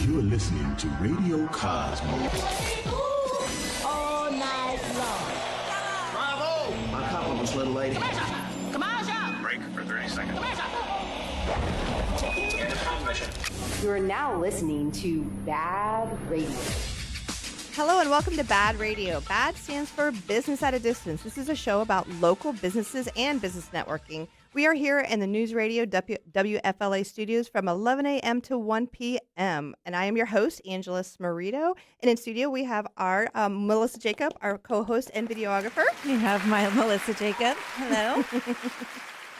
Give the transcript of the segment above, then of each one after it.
You're listening to Radio Cosmo. All night long. Bravo! My compliments, little lady. Commercial! Break for 30 seconds. You're now listening to BaaD Radio. Hello and welcome to BaaD Radio. BaaD stands for Business at a Distance. This is a show about local businesses and business networking. We are here in the News Radio WFLA studios from 11 a.m. to 1 p.m. And I am your host, Angela Smarito. And in studio, we have our Melissa Jacob, our co-host and videographer. We have my Melissa Jacob. Hello.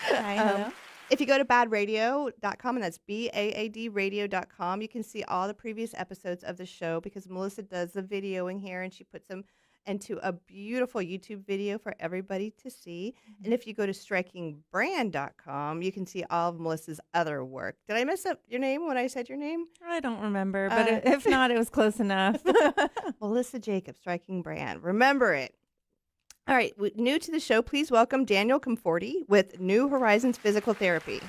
Hi, hello. If you go to baadradio.com, and that's BAAD radio.com, you can see all the previous episodes of the show because Melissa does the videoing here and she puts them into a beautiful YouTube video for everybody to see. And if you go to strikingbrand.com, you can see all of Melissa's other work. Did I mess up your name when I said your name? I don't remember, but if not, it was close enough. Melissa Jacob, Striking Brand. Remember it. All right, new to the show, please welcome Daniel Komforti with New Horizons Physical Therapy.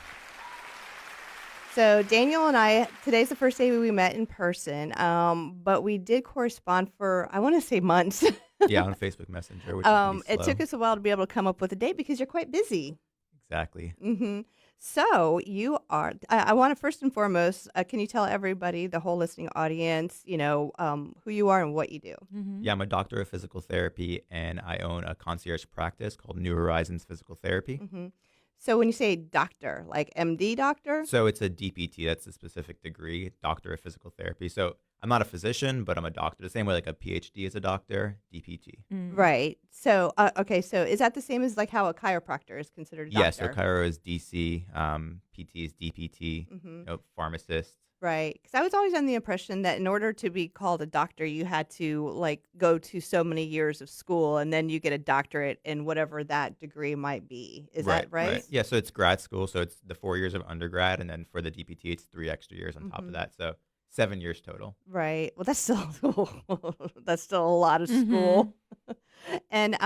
So Daniel and I, today's the first day we met in person, but we did correspond for, I want to say months. Yeah, on Facebook Messenger. Which is it took us a while to be able to come up with a date because you're quite busy. Exactly. Mm-hmm. So you are, I want to first and foremost, can you tell everybody, the whole listening audience, who you are and what you do? Mm-hmm. Yeah, I'm a doctor of physical therapy, and I own a concierge practice called New Horizons Physical Therapy. Mm-hmm. So when you say doctor, like MD doctor? So it's a DPT, that's a specific degree, doctor of physical therapy. So I'm not a physician, but I'm a doctor. The same way like a PhD is a doctor, DPT. Mm. Right. So, okay. So is that the same as like how a chiropractor is considered a doctor? Yeah, so chiro is DC, PT is DPT, pharmacist. Right. Because I was always under the impression that in order to be called a doctor, you had to like go to so many years of school and then you get a doctorate in whatever that degree might be. Is that right? Yeah, so it's grad school. So it's the 4 years of undergrad. And then for the DPT, it's 3 extra years on top of that. So 7 years total. Right. Well, that's still a lot of school. And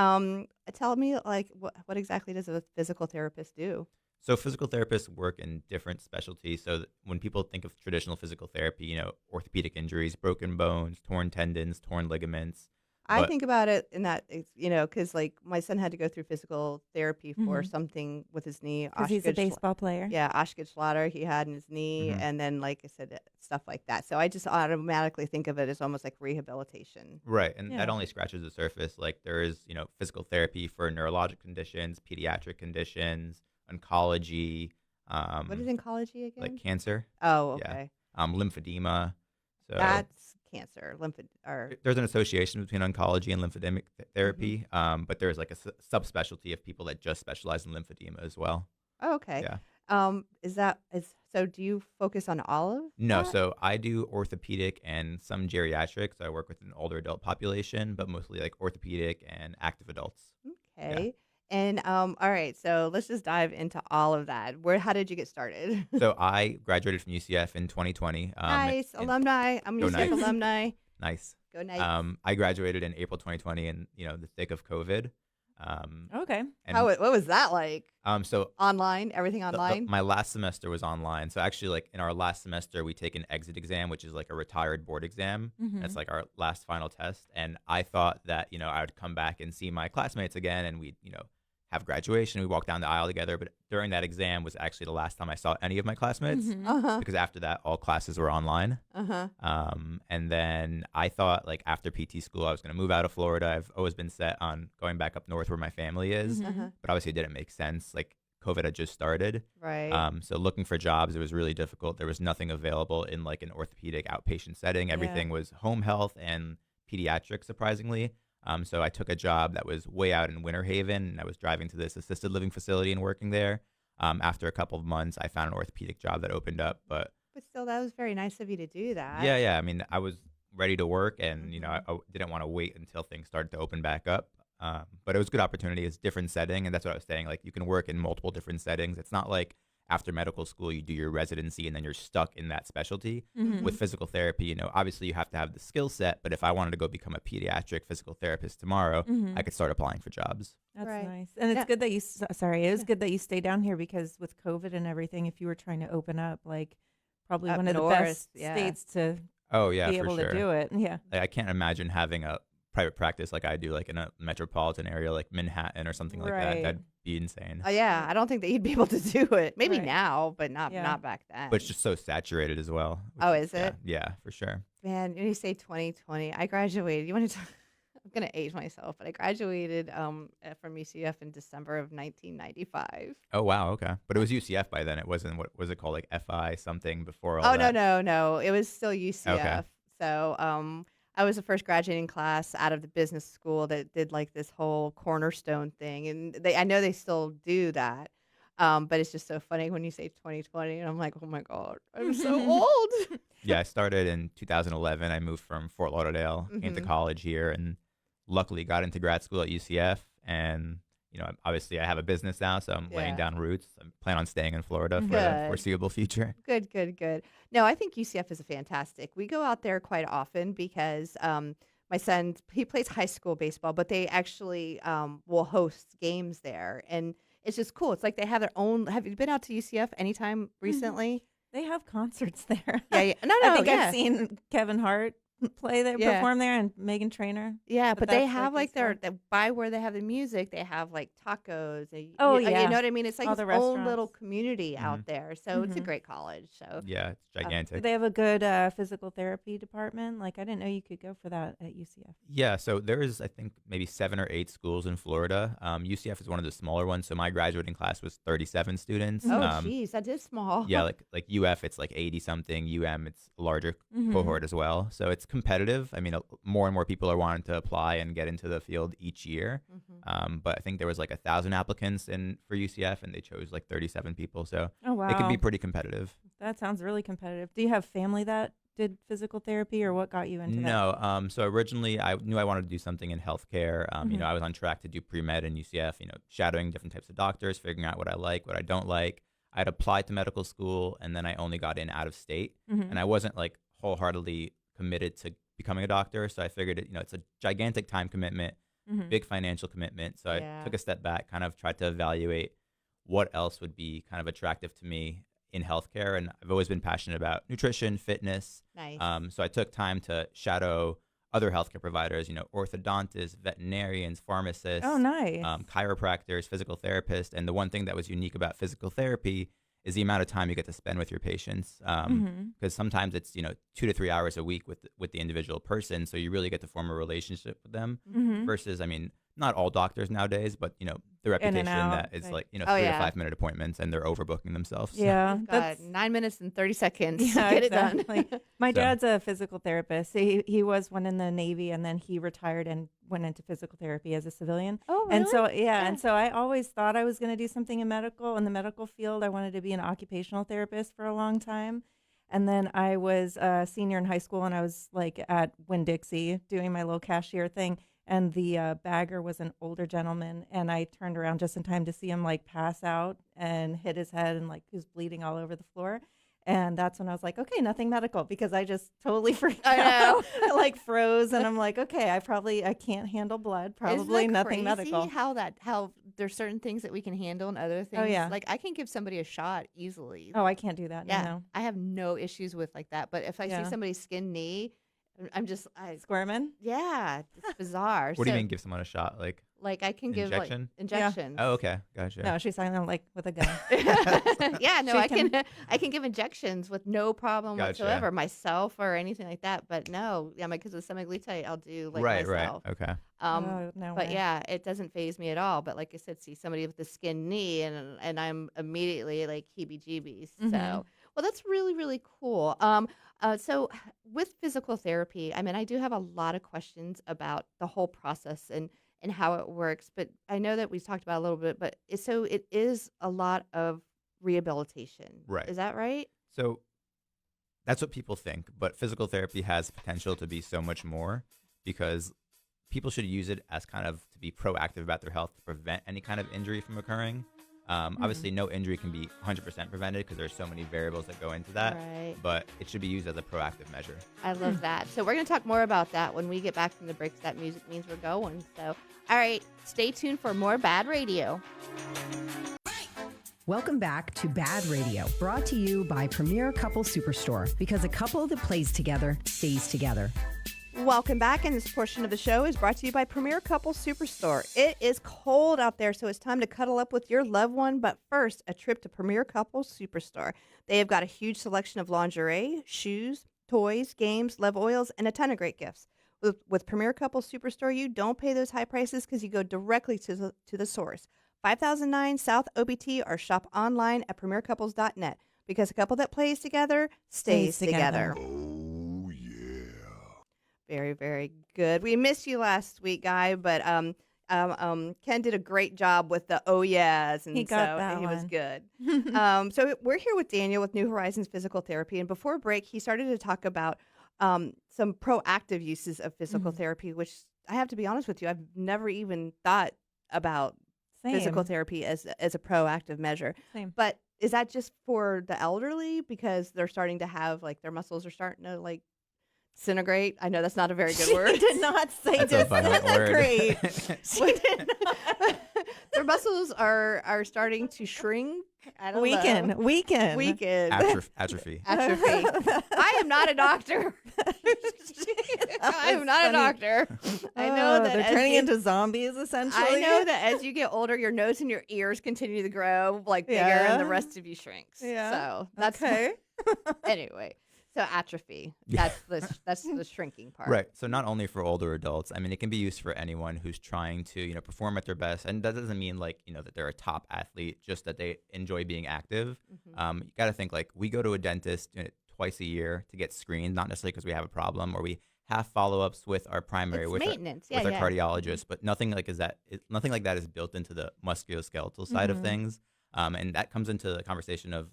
tell me, like, what exactly does a physical therapist do? So physical therapists work in different specialties. So when people think of traditional physical therapy, orthopedic injuries, broken bones, torn tendons, torn ligaments. I think about it in that, because like my son had to go through physical therapy for something with his knee. Because he's a baseball player. Yeah, Osgood-Schlatter he had in his knee, and then like I said, stuff like that. So I just automatically think of it as almost like rehabilitation. Right, and that only scratches the surface. Like there is, physical therapy for neurologic conditions, pediatric conditions, oncology. What is oncology again? Like cancer. Oh, okay. Yeah. Lymphedema. So that's cancer. There's an association between oncology and lymphedemic therapy, but there's like a subspecialty of people that just specialize in lymphedema as well. Oh, okay. Yeah. So do you focus on all of No, that? so I do orthopedic and some geriatrics. I work with an older adult population, but mostly like orthopedic and active adults. Okay. Yeah. And all right, so let's just dive into all of that. How did you get started? So I graduated from UCF in 2020. Nice. Alumni. I'm Go UCF Knights. alumni. Nice. Go Knights. I graduated in April 2020 in, the thick of COVID. Okay. And, What was that like? So Online? Everything online? my last semester was online. So actually, like in our last semester, we take an exit exam, which is like a retired board exam. That's like our last final test. And I thought that, I would come back and see my classmates again and we'd, have graduation. We walked down the aisle together. But during that exam was actually the last time I saw any of my classmates because after that, all classes were online. And then I thought like after PT school, I was going to move out of Florida. I've always been set on going back up north where my family is. But obviously it didn't make sense. Like COVID had just started. Right. So looking for jobs, it was really difficult. There was nothing available in like an orthopedic outpatient setting. Everything was home health and pediatrics, surprisingly. So I took a job that was way out in Winter Haven, and I was driving to this assisted living facility and working there. After a couple of months, I found an orthopedic job that opened up. But still, that was very nice of you to do that. Yeah. I mean, I was ready to work, and I didn't want to wait until things started to open back up. But it was a good opportunity. It's a different setting, and that's what I was saying. Like you can work in multiple different settings. It's not like after medical school, you do your residency and then you're stuck in that specialty. With physical therapy, obviously you have to have the skill set, but if I wanted to go become a pediatric physical therapist tomorrow, I could start applying for jobs. That's Right. nice. And it's good that you, it was good that you stay down here because with COVID and everything, if you were trying to open up, like probably Up one of the north, best yeah. states to Oh yeah, be for able sure. to do it. Yeah. Like, I can't imagine having a private practice like I do, like in a metropolitan area like Manhattan or something like that. Right. That'd be insane. Oh yeah, I don't think that you'd be able to do it. Maybe Right. now, but not Yeah. not back then. But it's just so saturated as well. Oh, is it? Yeah, for sure. Man, when you say 2020, I graduated. You want to talk? I'm gonna age myself, but I graduated from UCF in December of 1995. Oh wow, okay. But it was UCF by then. It wasn't, what was it called, like FI something before all Oh that? no, it was still UCF. So I was the first graduating class out of the business school that did like this whole cornerstone thing, and I know they still do that. But it's just so funny when you say 2020, and I'm like, oh my god, I'm so old. Yeah, I started in 2011. I moved from Fort Lauderdale, came to college here, and luckily got into grad school at UCF. And obviously I have a business now, so I'm laying Yeah. down roots. I plan on staying in Florida for the Good. foreseeable future. Good. No, I think UCF is fantastic. We go out there quite often because my son, he plays high school baseball, but they actually will host games there. And it's just cool. It's like they have their own. Have you been out to UCF anytime recently? They have concerts there. Yeah. No, I think yeah. I've seen Kevin Hart play there, Yeah. perform there, and Meghan Trainor. Yeah, But but they that's, have like, like their his by where they have the music, they have like tacos. And, Oh, you yeah. know what I mean? It's like All its the own restaurants. little community out there. So it's a great college. So Yeah, it's Do gigantic. they have a good physical therapy department? Like, I didn't know you could go for that at UCF. Yeah, so there is, I think, maybe 7 or 8 schools in Florida. UCF is one of the smaller ones. So my graduating class was 37 students. oh geez, that is small. Yeah, like UF, it's like 80 something. UM, it's a larger cohort as well. So it's competitive. I mean, more and more people are wanting to apply and get into the field each year. But I think there was like 1,000 applicants for UCF, and they chose like 37 people. So Oh, wow. it could be pretty competitive. That sounds really competitive. Do you have family that did physical therapy, or what got you into that? No. So originally, I knew I wanted to do something in healthcare. I was on track to do pre-med in UCF, shadowing different types of doctors, figuring out what I like, what I don't like. I had applied to medical school, and then I only got in out of state. And I wasn't like wholeheartedly committed to becoming a doctor. So I figured, it's a gigantic time commitment, big financial commitment. So Yeah. I took a step back, kind of tried to evaluate what else would be kind of attractive to me in healthcare. And I've always been passionate about nutrition, fitness. Nice. So I took time to shadow other healthcare providers, orthodontists, veterinarians, pharmacists, Oh, nice. chiropractors, physical therapists. And the one thing that was unique about physical therapy is the amount of time you get to spend with your patients. Because sometimes it's, 2 to 3 hours a week with the individual person. So you really get to form a relationship with them versus, not all doctors nowadays, but, the reputation out, that it's like- like, 3 Oh, to yeah. 5 minute appointments, and they're overbooking themselves. Yeah, You've got 9 minutes and 30 seconds Yeah, to get it exactly. done. My So- dad's a physical therapist. He was one in the Navy, and then he retired and went into physical therapy as a civilian. Oh, And so, really? and so I always thought I was going to do something in the medical field. I wanted to be an occupational therapist for a long time. And then I was a senior in high school, and I was like at Winn-Dixie doing my little cashier thing. And the bagger was an older gentleman, and I turned around just in time to see him like pass out and hit his head, and like he was bleeding all over the floor. And that's when I was like, okay, nothing medical, because I just totally freaked I out. know. I like froze, and I'm like, okay, I can't handle blood. Probably Isn't that nothing crazy medical. How there's certain things that we can handle and other things. yeah. Like I can give somebody a shot easily. Oh, I can't do that. yeah. No. I have no issues with like that. But if I Yeah. see somebody's skinned knee, I'm just Squirming. yeah, it's bizarre. What do you So, mean give someone a shot? Like, Like I can give like Injection? injections. oh, okay. Gotcha. No, she's talking like with a gun. Yeah, no, She I can give injections with no problem Gotcha. whatsoever, myself or anything like that. But no, yeah, because of semaglutide, I'll do like right. myself. Okay. Oh, no But way. yeah, it doesn't phase me at all. But like I said, see somebody with the skin knee, and I'm immediately like heebie-jeebies. Mhm. So, well, that's really really cool. So with physical therapy, I do have a lot of questions about the whole process and how it works. But I know that we've talked about it a little bit. But so it is a lot of rehabilitation. Right. Is that right? So that's what people think, but physical therapy has potential to be so much more, because people should use it as kind of to be proactive about their health to prevent any kind of injury from occurring. Obviously, no injury can be 100% prevented because there's so many variables that go into that, Right. but it should be used as a proactive measure. I love that. So we're going to talk more about that when we get back from the breaks. That music means we're going. So, all right, stay tuned for more BaaD Radio. Welcome back to BaaD Radio, brought to you by Premier Couple Superstore, because a couple that plays together stays together. Welcome back, and this portion of the show is brought to you by Premier Couple Superstore. It is cold out there, so it's time to cuddle up with your loved one, but first, a trip to Premier Couple Superstore. They have got a huge selection of lingerie, shoes, toys, games, love oils, and a ton of great gifts. With Premier Couple Superstore, you don't pay those high prices because you go directly to the source. 5009 South OBT, or shop online at premiercouples.net, because a couple that plays together stays together. Oh, yeah. Very, very good. We missed you last week, Guy, but Ken did a great job with the oh yeahs, and He got that he was one. good. So we're here with Daniel with New Horizons Physical Therapy, and before break, he started to talk about some proactive uses of physical therapy, which I have to be honest with you, I've never even thought about physical therapy as a proactive measure. Same. But is that just for the elderly because they're starting to have their muscles are starting to disintegrate? I know that's not a very good word. She did not say That's a violent word. disintegrate. Their muscles are starting to shrink. I don't know. Weaken. Atrophy. Atrophy. I am not a doctor. I am not a doctor. I know that they're turning into zombies, essentially. I know that as you get older, your nose and your ears continue to grow bigger, and the rest of you shrinks. Yeah. So that's okay. Anyway. So atrophy. That's the shrinking part. Right. So not only for older adults, I mean, it can be used for anyone who's trying to, perform at their best. And that doesn't mean that they're a top athlete, just that they enjoy being active. You got to think we go to a dentist twice a year to get screened, not necessarily because we have a problem, or we have follow-ups with our primary, It's with maintenance. our cardiologist, but nothing like that is built into the musculoskeletal side of things. And that comes into the conversation of,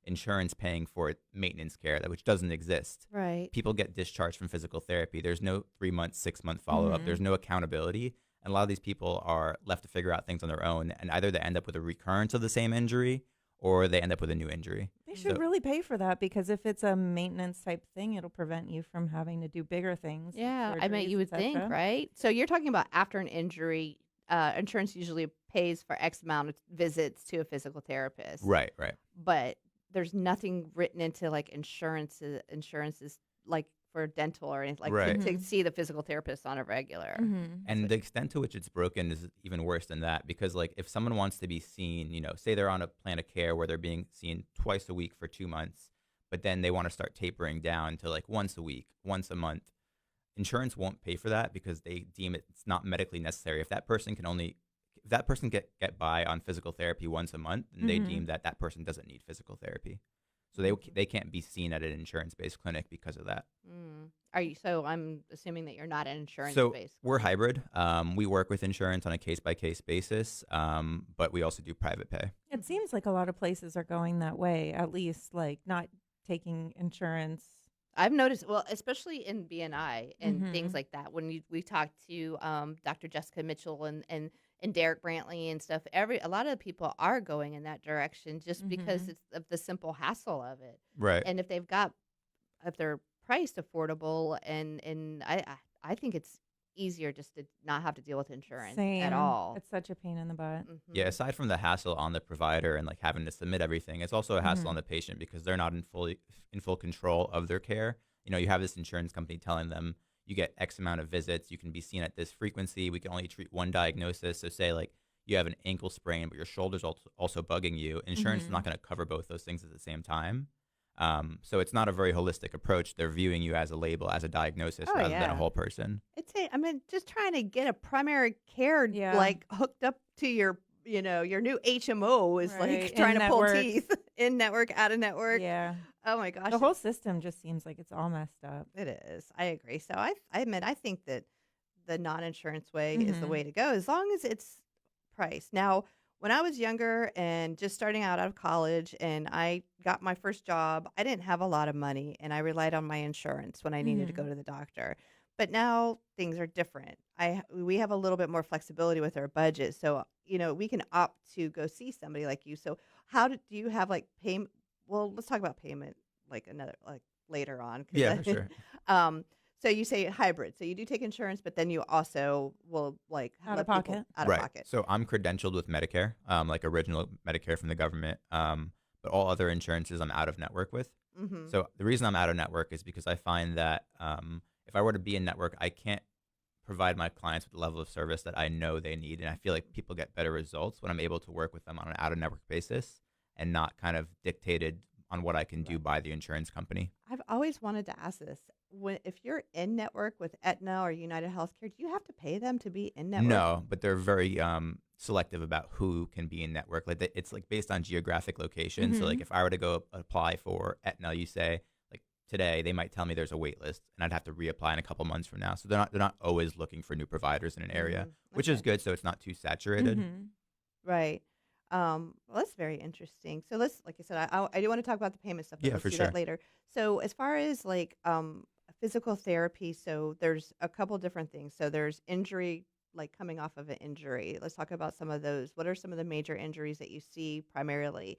insurance paying for maintenance care, which doesn't exist. Right. People get discharged from physical therapy. There's no 3-month, 6-month follow-up. There's no accountability. And a lot of these people are left to figure out things on their own. And either they end up with a recurrence of the same injury, or they end up with a new injury. They should really pay for that, because if it's a maintenance type thing, it'll prevent you from having to do bigger things. Yeah. I mean, surgeries, you would et think, cetera. right? So you're talking about after an injury, insurance usually pays for X amount of visits to a physical therapist. Right. But there's nothing written into insurances for dental or anything Right. to see the physical therapist on a regular. And the extent to which it's broken is even worse than that, because if someone wants to be seen, say they're on a plan of care where they're being seen twice a week for 2 months, but then they want to start tapering down to once a week, once a month. Insurance won't pay for that because they deem it's not medically necessary. If that person get by on physical therapy once a month, then they deem that person doesn't need physical therapy. So they can't be seen at an insurance-based clinic because of that. Are you? So I'm assuming that you're not an insurance So based. we're hybrid. We work with insurance on a case-by-case basis, but we also do private pay. It seems like a lot of places are going that way, at least not taking insurance. I've noticed, well, especially in BNI and things like that. When we talked to Dr. Jessica Mitchell and Derek Brantley and stuff, a lot of the people are going in that direction just because it's of the simple hassle of it. Right. And if they're priced affordable, and I think it's easier just to not have to deal with insurance at all. It's such a pain in the butt. Yeah, aside from the hassle on the provider and having to submit everything, it's also a hassle on the patient because they're not in full control of their care. You have this insurance company telling them you get X amount of visits, you can be seen at this frequency, we can only treat one diagnosis. So say you have an ankle sprain, but your shoulder's also bugging you. Insurance is not going to cover both those things at the same time. So it's not a very holistic approach. They're viewing you as a label, as a diagnosis, rather than a whole person. Just trying to get a primary care hooked up to your new HMO is trying to pull teeth in network, out of network. Yeah. Oh my gosh. The whole system just seems like it's all messed up. It is. I agree. So I think that the non-insurance way is the way to go, as long as it's priced. Now, when I was younger and just starting out of college and I got my first job, I didn't have a lot of money and I relied on my insurance when I needed to go to the doctor. But now things are different. We have a little bit more flexibility with our budget. So, we can opt to go see somebody like you. So do you have payment? Well, let's talk about payment later on. Yeah, for sure. So you say hybrid. So you do take insurance, but then you also will like Out of let people pocket. out right. of pocket. So I'm credentialed with Medicare, like original Medicare from the government. But all other insurances I'm out of network with. Mm-hmm. So the reason I'm out of network is because I find that if I were to be in network, I can't provide my clients with the level of service that I know they need. And I feel like people get better results when I'm able to work with them on an out of network basis and not kind of dictated on what I can do by the insurance company. I've always wanted to ask this. If you're in network with Aetna or United Healthcare, do you have to pay them to be in network? No, but they're very selective about who can be in network. Like it's like based on geographic location. So like if I were to go apply for Aetna, you say like today, they might tell me there's a wait list, and I'd have to reapply in a couple months from now. So they're not always looking for new providers in an area, which is good. So it's not too saturated. Right. Well, that's very interesting. So let's, like I said, I do want to talk about the payment stuff. But Yeah, let's for do sure. that later. So as far as like physical therapy, so there's a couple different things. So there's injury, like coming off of an injury. Let's talk about some of those. What are some of the major injuries that you see primarily?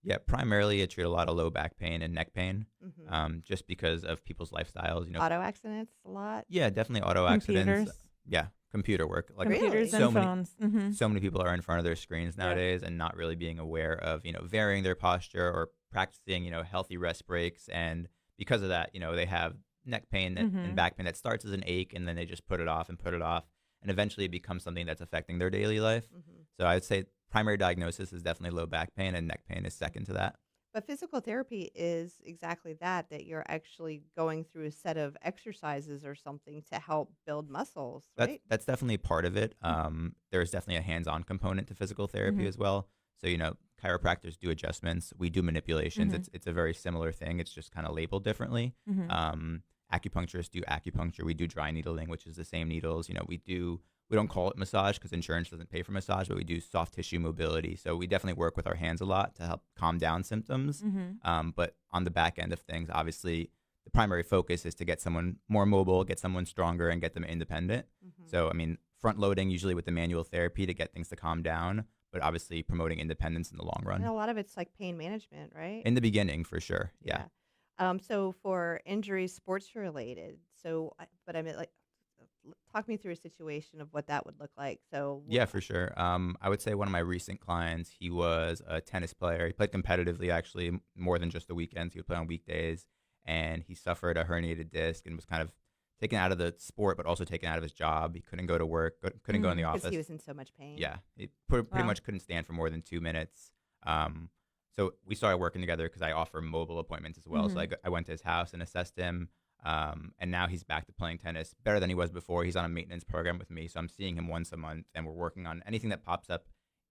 Yeah, primarily I treat a lot of low back pain and neck pain, Mm-hmm. Just because of people's lifestyles. Auto accidents a lot. Yeah, definitely auto Computers. accidents. Yeah, computer work. Like Really? Computers so and many, phones. so many people are in front of their screens nowadays and not really being aware of varying their posture or practicing healthy rest breaks. And because of that, they have neck pain and back pain that starts as an ache, and then they just put it off, and eventually it becomes something that's affecting their daily life. So I would say primary diagnosis is definitely low back pain, and neck pain is second to that. But physical therapy is exactly that you're actually going through a set of exercises or something to help build muscles, right? That's definitely part of it. There's definitely a hands-on component to physical therapy as well. So, chiropractors do adjustments. We do manipulations. It's a very similar thing. It's just kind of labeled differently. Acupuncturists do acupuncture. We do dry needling, which is the same needles. We don't call it massage because insurance doesn't pay for massage, but we do soft tissue mobility. So we definitely work with our hands a lot to help calm down symptoms. But on the back end of things, obviously, the primary focus is to get someone more mobile, get someone stronger, and get them independent. So, front loading usually with the manual therapy to get things to calm down, but obviously promoting independence in the long run. And a lot of it's like pain management, right? In the beginning, for sure. Yeah. So for injuries, sports related. So, like, talk me through a situation of what that would look like. So Yeah, for sure. I would say one of my recent clients, he was a tennis player. He played competitively, actually, more than just the weekends. He would play on weekdays, and he suffered a herniated disc and was kind of taken out of the sport, but also taken out of his job. He couldn't go to work, couldn't go in the office. because he was in so much pain. Yeah, he pretty much couldn't stand for more than 2 minutes. So we started working together because I offer mobile appointments as well. So I went to his house and assessed him. And now he's back to playing tennis better than he was before. He's on a maintenance program with me. So I'm seeing him once a month, and we're working on anything that pops up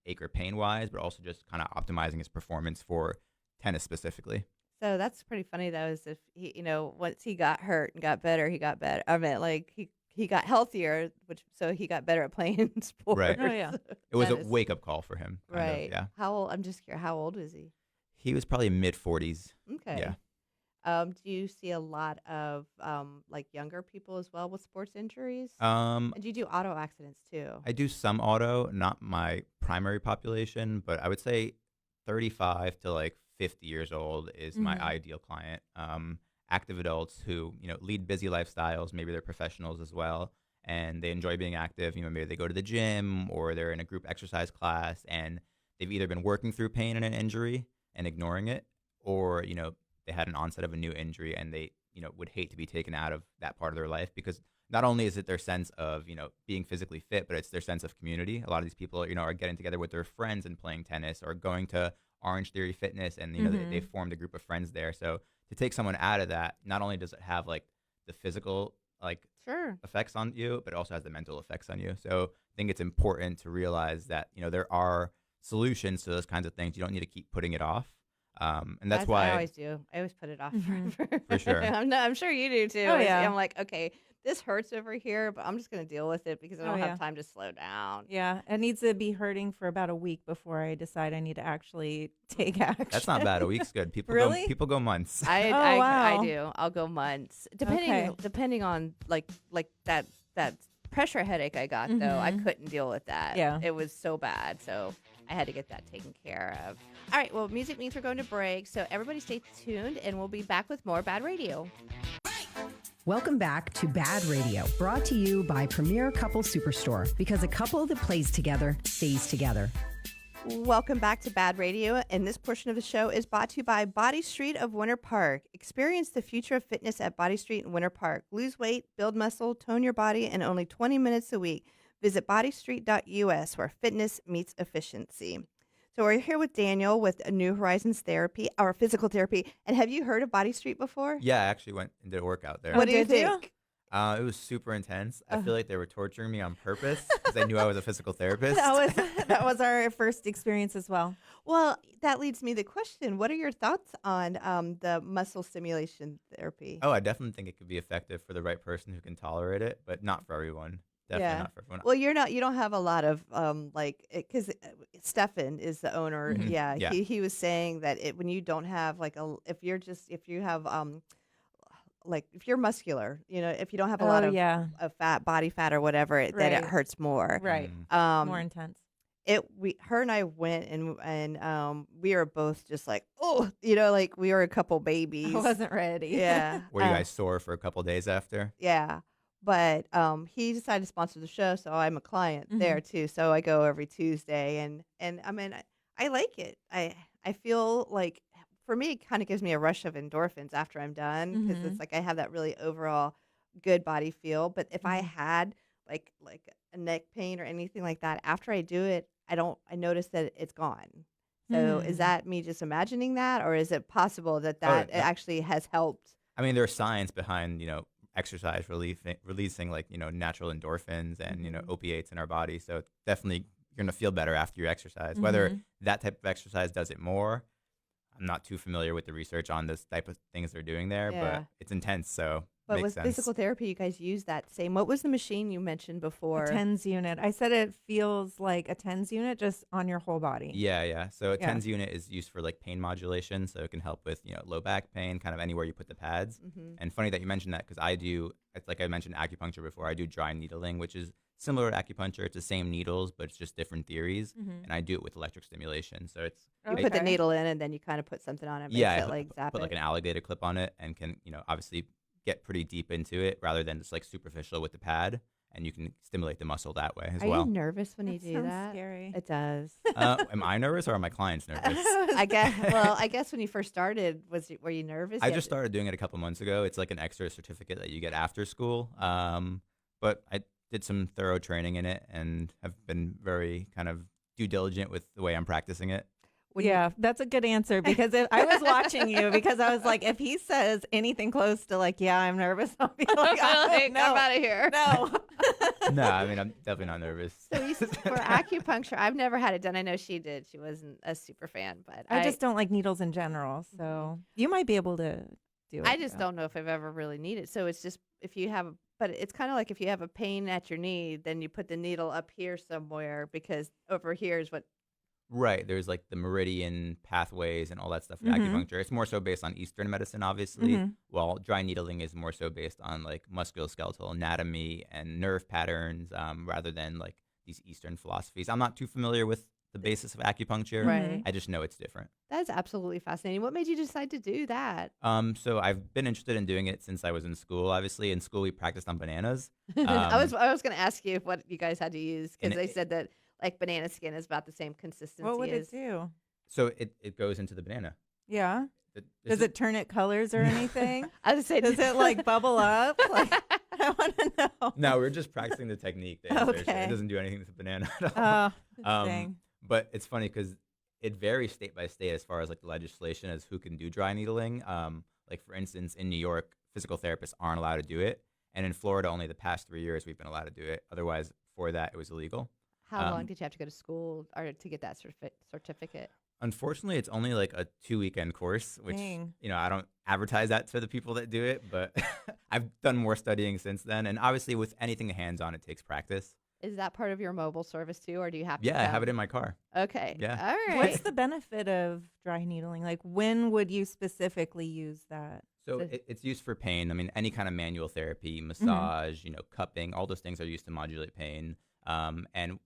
ache or pain wise, but also just kind of optimizing his performance for tennis specifically. So that's pretty funny though, is if he, once he got hurt and got better, he got better. I mean, like he got healthier, so he got better at playing sports. Right. Oh, yeah. It was a Tennis. wake up call for him. Kind of, Right. yeah. How old? I'm just curious. How old was he? He was probably mid 40s. Okay. Yeah. Do you see a lot of like younger people as well with sports injuries? Um, And do you do auto accidents too? I do some auto, not my primary population, but I would say 35 to like 50 years old is my ideal client. Active adults who, lead busy lifestyles, maybe they're professionals as well, and they enjoy being active. Maybe they go to the gym or they're in a group exercise class, and they've either been working through pain and an injury and ignoring it, or, they had an onset of a new injury and they, would hate to be taken out of that part of their life, because not only is it their sense of, being physically fit, but it's their sense of community. A lot of these people, are getting together with their friends and playing tennis, or going to Orange Theory Fitness, and, they formed a group of friends there. So to take someone out of that, not only does it have like the physical, like Sure. effects on you, but it also has the mental effects on you. So I think it's important to realize that, there are solutions to those kinds of things. You don't need to keep putting it off. And that's why I always do. I always put it off For sure. I'm sure you do too. Oh, yeah. I'm like, okay, this hurts over here, but I'm just going to deal with it because I don't yeah. have time to slow down. Yeah, it needs to be hurting for about a week before I decide I need to actually take action. that's not bad. A week's good. People Really? people go months. I wow. do. I'll go months, Okay. depending on like that pressure headache I got though. I couldn't deal with that. Yeah. It was so bad, so I had to get that taken care of. All right, well, music means we're going to break, so everybody stay tuned, and we'll be back with more BaaD Radio. Welcome back to BaaD Radio, brought to you by Premier Couple Superstore, because a couple that plays together stays together. Welcome back to BaaD Radio, and this portion of the show is brought to you by Body Street of Winter Park. Experience the future of fitness at Body Street in Winter Park. Lose weight, build muscle, tone your body in only 20 minutes a week. Visit bodystreet.us, where fitness meets efficiency. So we're here with Daniel with New Horizons Therapy, or physical therapy. And have you heard of Body Street before? Yeah, I actually went and did a workout there. What do you did you? think? It was super intense. I feel like they were torturing me on purpose because they knew I was a physical therapist. That was our first experience as well. Well, that leads me to the question. What are your thoughts on the muscle stimulation therapy? Oh, I definitely think it could be effective for the right person who can tolerate it, but not for everyone. Definitely not for everyone. Well, you don't have a lot of because Stefan is the owner. Mhm. Yeah, Yeah. He was saying that when you don't have if you have if you're muscular, if you don't have a lot of fat, body fat or whatever, then it Right. hurts more. Right. More intense. Her and I went and we were both just like, like we were a couple babies. I wasn't ready. Yeah. Were you guys sore for a couple days after? Yeah. But he decided to sponsor the show, so I'm a client there too. So I go every Tuesday, and I mean, I like it. I feel like for me, it kind of gives me a rush of endorphins after I'm done because it's like I have that really overall good body feel. But if I had like a neck pain or anything like that after I do it, I notice that it's gone. So is that me just imagining that, or is it possible that it actually has helped? I mean, there's science behind exercise releasing natural endorphins and opiates in our body. So definitely you're gonna feel better after you exercise. Whether that type of exercise does it more, I'm not too familiar with the research on this type of things they're doing there, but it's intense. So But makes with sense. physical therapy, you guys use that same. What was the machine you mentioned before? A TENS unit. I said it feels like a TENS unit just on your whole body. Yeah. So a TENS unit is used for pain modulation, so it can help with low back pain, kind of anywhere you put the pads. And funny that you mentioned that because it's like I mentioned acupuncture before. I do dry needling, which is similar to acupuncture. It's the same needles, but it's just different theories. And I do it with electric stimulation. So it's You put the needle in, and then you kind of put something on it. yeah, Makes I it like zap put it. an alligator clip on it, and can obviously get pretty deep into it rather than just superficial with the pad, and you can stimulate the muscle that way as Are well. you nervous when you do sounds that? scary. It does. Am I nervous or are my clients nervous? I guess. Well, I guess when you first started, were you nervous? I just started doing it a couple months ago. It's like an extra certificate that you get after school. But I did some thorough training in it and have been very kind of due diligent with the way I'm practicing it. Yeah, that's a good answer because I was watching you because I was like, if he says anything close to I'm nervous, I'll be like, oh, no, I'm out of here. no. No, I mean, I'm definitely not nervous. So for acupuncture, I've never had it done. I know she did. She wasn't a super fan, but I just don't like needles in general. So you might be able to do it. I just don't know if I've ever really needed. So it's just but it's kind of like if you have a pain at your knee, then you put the needle up here somewhere because over here is what. Right. There's the meridian pathways and all that stuff for acupuncture. It's more so based on Eastern medicine, obviously, while dry needling is more so based on musculoskeletal anatomy and nerve patterns rather than these Eastern philosophies. I'm not too familiar with the basis of acupuncture. Right. I just know it's different. That's absolutely fascinating. What made you decide to do that? So I've been interested in doing it since I was in school. Obviously, in school we practiced on bananas. I was going to ask you what you guys had to use because And they said that banana skin is about the same consistency. What would as, it do? So it goes into the banana. Yeah. This Does is- it turn it colors or anything? I was saying, Does it bubble up? I want to know. No, we're just practicing the technique. The answer. Okay. It doesn't do anything to the banana at all. Oh, dang. But it's funny because it varies state by state as far as the legislation as who can do dry needling. For instance, in New York, physical therapists aren't allowed to do it, and in Florida, only the past 3 years we've been allowed to do it. Otherwise, before that, it was illegal. how long did you have to go to school or to get that certificate? Unfortunately, it's only a 2-weekend course, which Dang. I don't advertise that to the people that do it, but I've done more studying since then. And obviously, with anything hands-on, it takes practice. Is that part of your mobile service too, or do you have to? Yeah, I have it in my car. Okay. Yeah. All right. What's the benefit of dry needling? When would you specifically use that? So it's used for pain. I mean, any kind of manual therapy, massage, cupping, all those things are used to modulate pain. And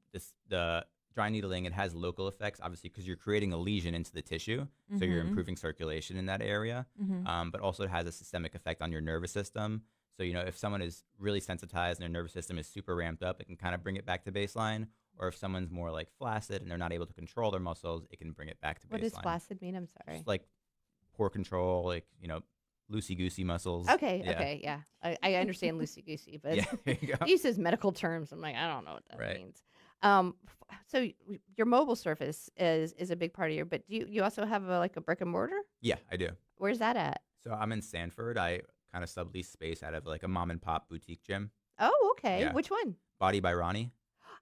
the dry needling, it has local effects, obviously, because you're creating a lesion into the tissue. So you're improving circulation in that area. But also it has a systemic effect on your nervous system. So, if someone is really sensitized and their nervous system is super ramped up, it can kind of bring it back to baseline. Or if someone's more like flaccid and they're not able to control their muscles, it can bring it back to baseline. What does flaccid mean? I'm sorry. Just like poor control, like, loosey-goosey muscles. Okay, yeah. I understand loosey-goosey, but Yeah, there you go. he uses medical terms. I'm like, I don't know what that Right. means. So your mobile service is a big part of but do you also have a brick and mortar? Yeah, I do. Where's that at? So I'm in Sanford. I kind of sublease space out of like a mom and pop boutique gym. Oh, okay. Yeah. Which one? BaaD by Ronnie.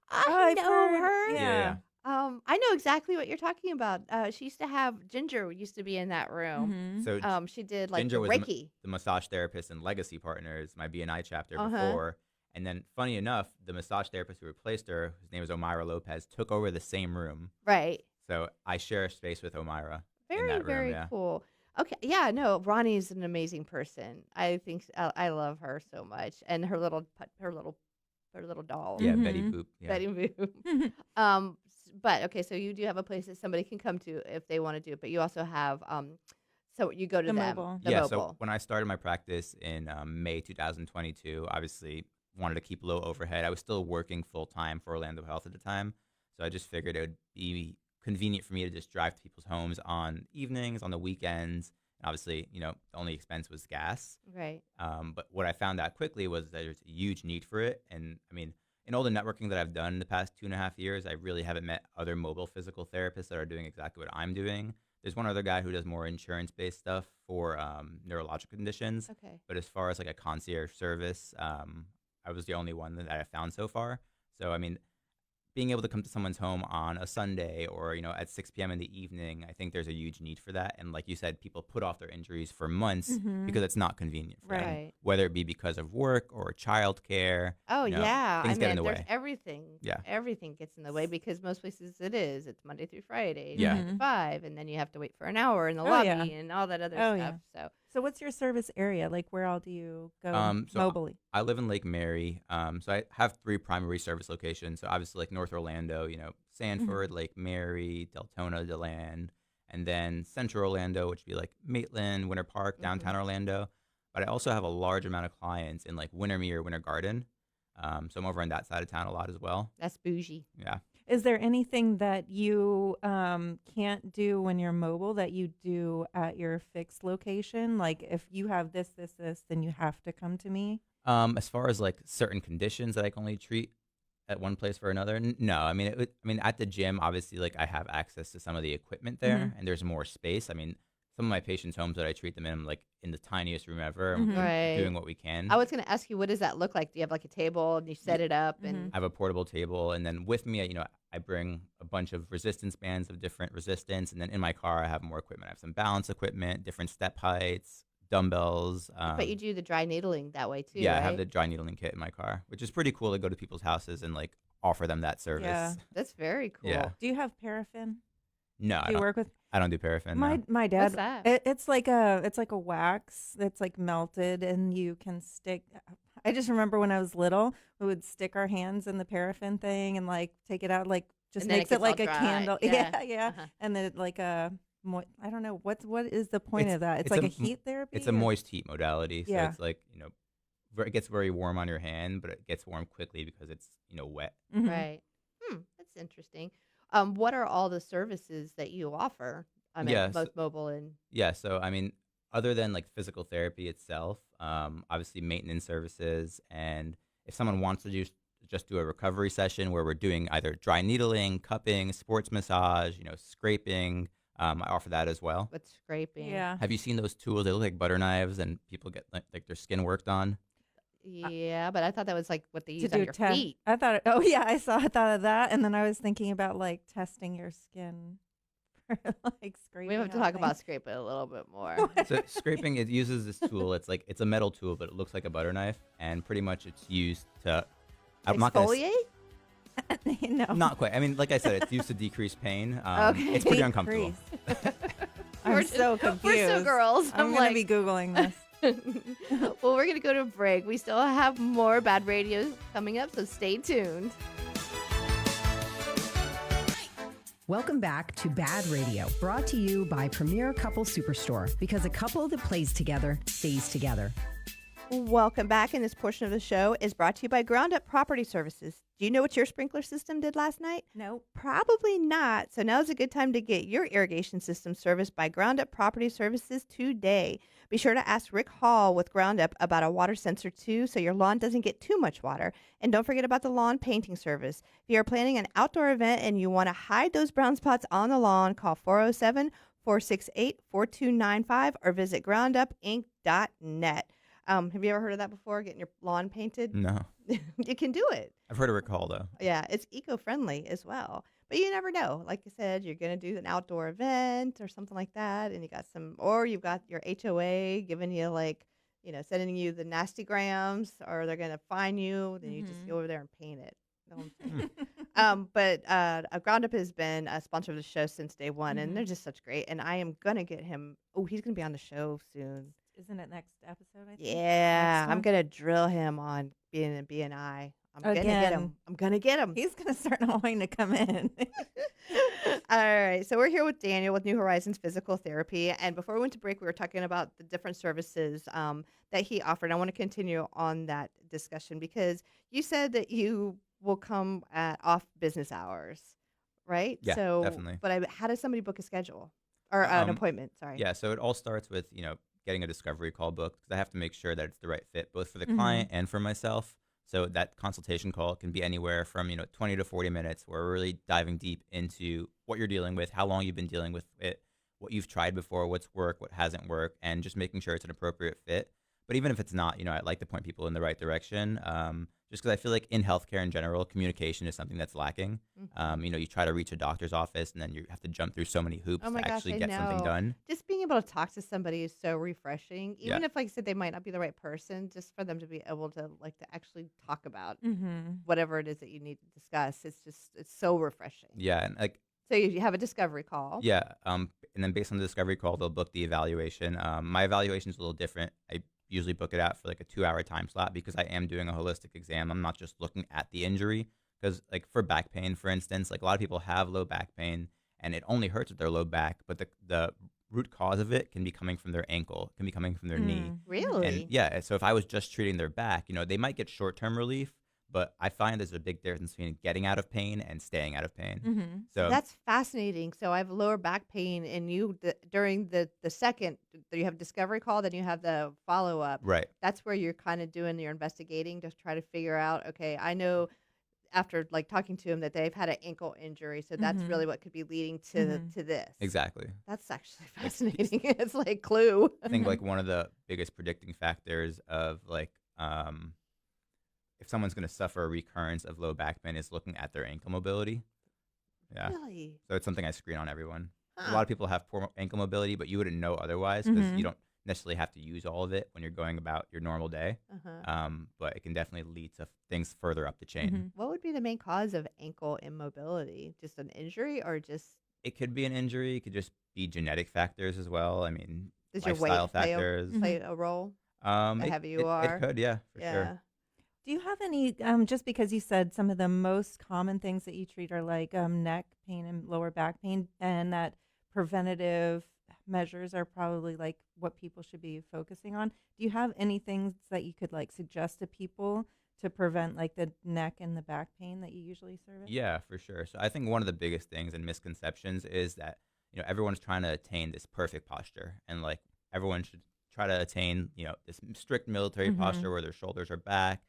I I've know heard- her. Yeah. I know exactly what you're talking about. She used to have Ginger used to be in that room. Mhm. So She did like Ginger the was Reiki. the massage therapist and Legacy Partners, my BNI chapter Uh-huh. before. And then, funny enough, the massage therapist who replaced her, whose name is Omira Lopez, took over the same room. Right. So I share space with Omira in Very, that room. very Yeah. cool. Okay. Yeah, no, Ronnie's an amazing person. I think I love her so much. And her little doll. Yeah, Mhm. Betty Boop. Yeah. Betty Boop. But okay, so you do have a place that somebody can come to if they want to do it, but you also have so you go to The them. mobile. The Yeah, mobile. so when I started my practice in May 2022, obviously wanted to keep low overhead. I was still working full time for Orlando Health at the time. So I just figured it would be convenient for me to just drive to people's homes on evenings, on the weekends. And obviously, the only expense was gas. Right. But what I found out quickly was that there's a huge need for it. And I mean, in all the networking that I've done in the past 2.5 years, I really haven't met other mobile physical therapists that are doing exactly what I'm doing. There's one other guy who does more insurance-based stuff for neurological conditions. Okay. But as far as like a concierge service, I was the only one that I found so far. So, I mean, being able to come to someone's home on a Sunday or, at 6 p.m. in the evening, I think there's a huge need for that. And like you said, people put off their injuries for months Mhm. because it's not convenient for them, Right. whether it be because of work or childcare. Oh you know, yeah. things get in the there's way. everything. Yeah. Everything gets in the way because most places it is. It's Monday through Friday, Yeah. 9 to 5, and then you have to wait for an hour in the Oh, lobby yeah. and all that other Oh, stuff. So So what's your service area? Like where all do you go So mobily? I live in Lake Mary. So I have 3 primary service locations. So obviously like North Orlando, Sanford, Lake Mary, Deltona, DeLand, and then Central Orlando, which would be like Maitland, Winter Park, downtown Orlando. But I also have a large amount of clients in like Wintermere, Winter Garden. So I'm over on that side of town a lot as well. that's bougie. Yeah. Is there anything that you can't do when you're mobile that you do at your fixed location? Like if you have this, then you have to come to me? As far as like certain conditions that I can only treat at one place for another, no. I mean, at the gym, obviously, like I have access to some of the equipment there, and there's more space. I mean, some of my patients' homes that I treat them in, I'm like in the tiniest room ever, and we're Right. doing what we can. I was going to ask you, what does that look like? Do you have like a table and you set it up and I have a portable table, and then with me, I bring a bunch of resistance bands of different resistance, and then in my car, I have more equipment. I have some balance equipment, different step heights, dumbbells. but you do the dry needling that way too, Yeah, right? I have the dry needling kit in my car, which is pretty cool to go to people's houses and like offer them that service. Yeah. That's very cool. Yeah. Do you have paraffin? No, Do you work with I don't do paraffin. my no. my dad? What's that? It's like a wax that's like melted, and you can stick. I just remember when I was little, we would stick our hands in the paraffin thing and like take it out, like just And then it makes it gets like all a dry. candle. Yeah. Yeah. Uh-huh. And then like I don't know what is the point It's- of that? It's it's like a a heat therapy. It's a or- moist heat modality, so Yeah. it's like it gets very warm on your hand, but it gets warm quickly because it's wet. Mhm. Right. That's interesting. What are all the services that you offer? I mean, Yeah, so- both mobile and Yeah, so I mean, other than like physical therapy itself, obviously maintenance services, and if someone wants to just do a recovery session where we're doing either dry needling, cupping, sports massage, scraping, I offer that as well. with scraping. Yeah. Have you seen those tools? They look like butter knives, and people get like their skin worked on. Yeah, but I thought that was like what they To use on do your test. feet. I thought. Oh yeah, I thought of that, and then I was thinking about like testing your skin for like scraping. We have to out talk things. about scraping a little bit more. So scraping, it uses this tool. It's a metal tool, but it looks like a butter knife, and pretty much it's used to. I'm not gonna. Exfoliate? No. Not quite. I mean, like I said, it's used to decrease pain. Okay. It's pretty uncomfortable. Decrease. I'm We're so just- confused. We're so girls. I'm gonna be googling this. Well, we're going to go to a break. We still have more BaaD Radio coming up, so stay tuned. Welcome back to BaaD Radio, brought to you by Premier Couple Superstore, because a couple that plays together stays together. Welcome back. And this portion of the show is brought to you by Ground Up Property Services. Do you know what your sprinkler system did last night? Nope. Probably not. So now is a good time to get your irrigation system serviced by Ground Up Property Services today. Be sure to ask Rick Hall with Ground Up about a water sensor too, so your lawn doesn't get too much water. And don't forget about the lawn painting service. If you are planning an outdoor event and you want to hide those brown spots on the lawn, call 407-468-4295 or visit groundupinc.net. Have you ever heard of that before, getting your lawn painted? No. You can do it. I've heard of Recall, though. Yeah, it's eco-friendly as well. But you never know. Like I said, you're going to do an outdoor event or something like that, and you've got your HOA giving you sending you the nasty grams, or they're going to fine you, then you just go over there and paint it. Know what I'm saying? But Ground Up has been a sponsor of the show since day one, and they're just such great. And I am going to get him. Oh, he's going to be on the show soon. Isn't it next episode, I think? Yeah, I'm going to drill him on being in BNI. I'm going to get him. I'm going to get him. He's going to start wanting to come in. All right. So we're here with Daniel with New Horizons Physical Therapy. And before we went to break, we were talking about the different services that he offered. I want to continue on that discussion because you said that you will come at off business hours, right? Yeah, so, definitely. But how does somebody book a schedule or an appointment? Sorry. Yeah, so it all starts with, getting a discovery call booked because I have to make sure that it's the right fit, both for the client and for myself. So that consultation call can be anywhere from, 20 to 40 minutes where we're really diving deep into what you're dealing with, how long you've been dealing with it, what you've tried before, what's worked, what hasn't worked, and just making sure it's an appropriate fit. But even if it's not, I like to point people in the right direction just because I feel like in healthcare in general, communication is something that's lacking. You try to reach a doctor's office and then you have to jump through so many hoops to actually get something done. Just being able to talk to somebody is so refreshing. Even if, like I said, they might not be the right person, just for them to be able to to actually talk about whatever it is that you need to discuss. It's so refreshing. Yeah. And so you have a discovery call. Yeah. And then based on the discovery call, they'll book the evaluation. My evaluation is a little different. I usually book it out for a 2-hour time slot because I am doing a holistic exam. I'm not just looking at the injury because for back pain, for instance, a lot of people have low back pain and it only hurts with their low back, but the root cause of it can be coming from their ankle, can be coming from their knee. Really? And yeah, so if I was just treating their back, they might get short-term relief, but I find there's a big difference between getting out of pain and staying out of pain. So that's fascinating. So I have lower back pain, and during the second, you have discovery call, then you have the follow-up. Right. That's where you're kind of doing your investigating to try to figure out, okay, I know after talking to them that they've had an ankle injury, so that's really what could be leading to this. Exactly. That's actually fascinating. It's like Clue. I think one of the biggest predicting factors of if someone's going to suffer a recurrence of low back pain is looking at their ankle mobility. Yeah. Really? So it's something I screen on everyone. Huh. A lot of people have poor ankle mobility, but you wouldn't know otherwise because you don't necessarily have to use all of it when you're going about your normal day. But it can definitely lead to things further up the chain. What would be the main cause of ankle immobility? Just an injury or just... It could be an injury. It could just be genetic factors as well. I mean, Does your lifestyle weight factors. play a role? How heavy you are? It could, yeah, for sure. Do you have any, just because you said some of the most common things that you treat are neck pain and lower back pain, and that preventative measures are probably what people should be focusing on. Do you have any things that you could suggest to people to prevent the neck and the back pain that you usually service? Yeah, for sure. So I think one of the biggest things and misconceptions is that, everyone's trying to attain this perfect posture, and everyone should try to attain, this strict military posture where their shoulders are back,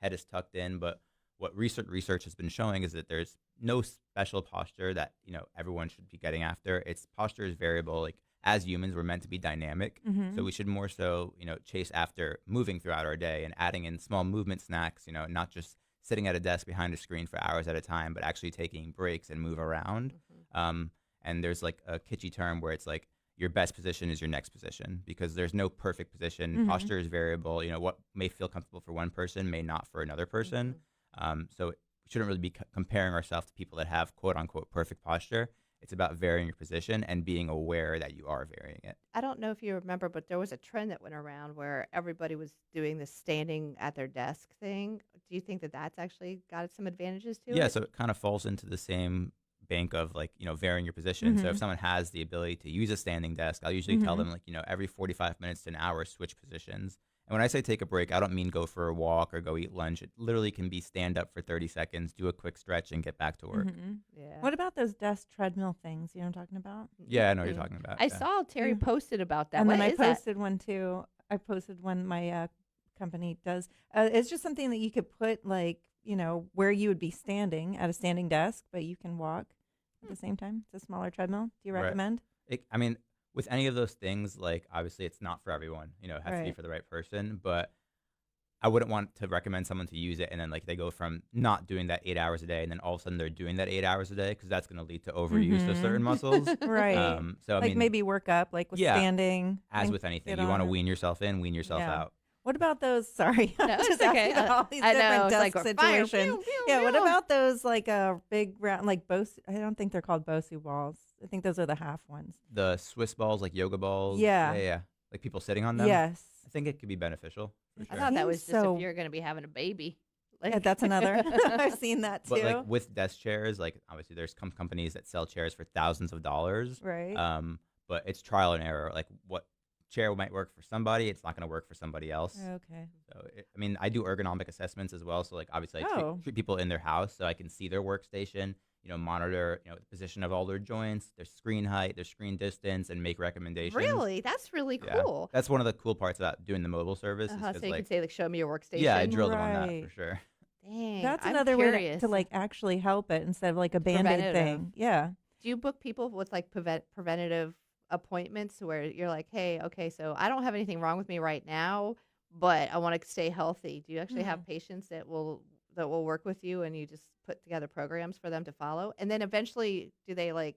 head is tucked in. But what recent research has been showing is that there's no special posture that, everyone should be getting after. Posture is variable. As humans, we're meant to be dynamic. So we should more so, chase after moving throughout our day and adding in small movement snacks, not just sitting at a desk behind a screen for hours at a time, but actually taking breaks and move around. And there's a kitschy term where it's your best position is your next position because there's no perfect position. Posture is variable. What may feel comfortable for one person may not for another person. So we shouldn't really be comparing ourselves to people that have quote unquote perfect posture. It's about varying your position and being aware that you are varying it. I don't know if you remember, but there was a trend that went around where everybody was doing this standing at their desk thing. Do you think that that's actually got some advantages to it? Yeah, so it kind of falls into the same bank of varying your position. So if someone has the ability to use a standing desk, I'll usually tell them every 45 minutes to an hour switch positions And when I say take a break, I don't mean go for a walk or go eat lunch. It literally can be stand up for 30 seconds, do a quick stretch, and get back to work. Yeah. What about those desk treadmill things? You know what I'm talking about? Yeah, I know what you're talking about. I yeah. saw Terry posted about that. And What then I is that? posted one too. I posted one my company does. It's just something that you could put like, where you would be standing at a standing desk, but you can walk at the same time. It's a smaller treadmill. Do you Right. recommend? I mean, with any of those things, like obviously it's not for everyone. It has to be Right. for the right person. But I wouldn't want to recommend someone to use it and then like they go from not doing that 8 hours a day and then all of a sudden they're doing that 8 hours a day because that's going to lead to overuse of certain muscles. Right. So I Like mean, maybe work up, like with Yeah. standing. as and with anything, get you want to on it. wean yourself in, wean yourself Yeah. out. What about those? Sorry, No, I'm it's just okay. asking all these I know, different it's desk like we're fire. situations. Pew, pew, Yeah. What pew. about those like big round like Bose? I don't think they're called Bosu balls. I think those are the half ones. The Swiss balls, like yoga balls. Yeah. Yeah. Like people sitting on them. Yes. I think it could be beneficial. For I sure. thought that was Seems just so- if you're going to be having a baby. Yeah, that's another. I've seen that too. But like with desk chairs, like obviously there's companies that sell chairs for thousands of dollars. Right. But it's trial and error. Like what chair might work for somebody, it's not going to work for somebody else. Okay. So I mean, I do ergonomic assessments as well. So like obviously I Oh. treat people in their house so I can see their workstation. Monitor the position of all their joints, their screen height, their screen distance, and make recommendations. Really? That's really Yeah. cool. That's one of the cool parts about doing the mobile service. Is So 'cause, you like, can say, like, show me your workstation. yeah, I drilled them on that Right. for sure. Dang. That's I'm another way curious. to like actually help it instead of like a band-aid Preventative. thing. Yeah. Do you book people with like preventative appointments where you're like, hey, okay, so I don't have anything wrong with me right now, but I want to stay healthy? Do you actually have patients that will work with you and you just put together programs for them to follow? And then eventually do they like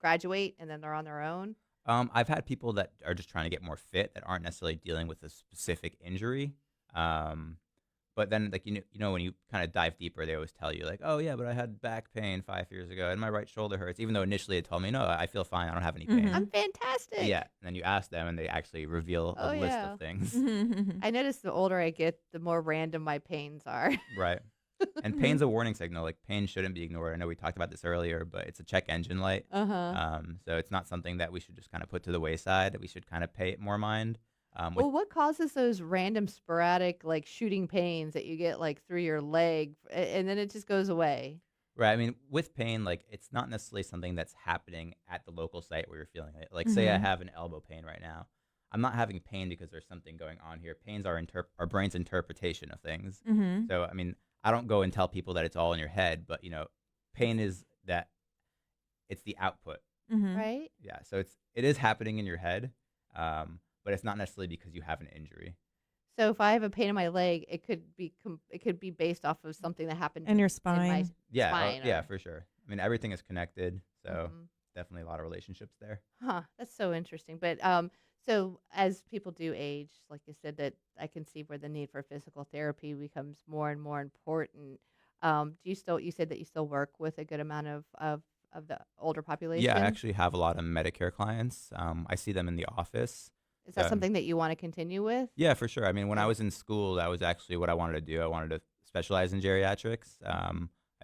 graduate and then they're on their own? I've had people that are just trying to get more fit that aren't necessarily dealing with a specific injury. But then, like when you kind of dive deeper, they always tell you like, "Oh yeah, but I had back pain 5 years ago, and my right shoulder hurts." Even though initially they told me, "No, I feel fine. I don't have any pain." I'm fantastic. Yeah, and then you ask them, and they actually reveal a Oh, list yeah. of things. I notice the older I get, the more random my pains are. Right. And pain's a warning signal. Like pain shouldn't be ignored. I know we talked about this earlier, but it's a check engine light. So it's not something that we should just kind of put to the wayside. We should kind of pay it more mind. Well, what causes those random sporadic like shooting pains that you get like through your leg and then it just goes away? Right. I mean, with pain, like it's not necessarily something that's happening at the local site where you're feeling it. Like, say I have an elbow pain right now. I'm not having pain because there's something going on here. Pain's our brain's interpretation of things. So, I mean, I don't go and tell people that it's all in your head, but pain is that it's the output. Right? Yeah. So it is happening in your head, but it's not necessarily because you have an injury. So if I have a pain in my leg, it could be based off of something that happened And your in my spine. Yeah. spine Yeah, or- for sure. I mean, everything is connected. So Mhm. definitely a lot of relationships there. Huh, that's so interesting. But so as people do age, like you said, that I can see where the need for physical therapy becomes more and more important. You said that you still work with a good amount of the older population? Yeah, I actually have a lot of Medicare clients. I see them in the office. Is that something that you want to continue with? Yeah, for sure. I mean, when I was in school, that was actually what I wanted to do. I wanted to specialize in geriatrics. I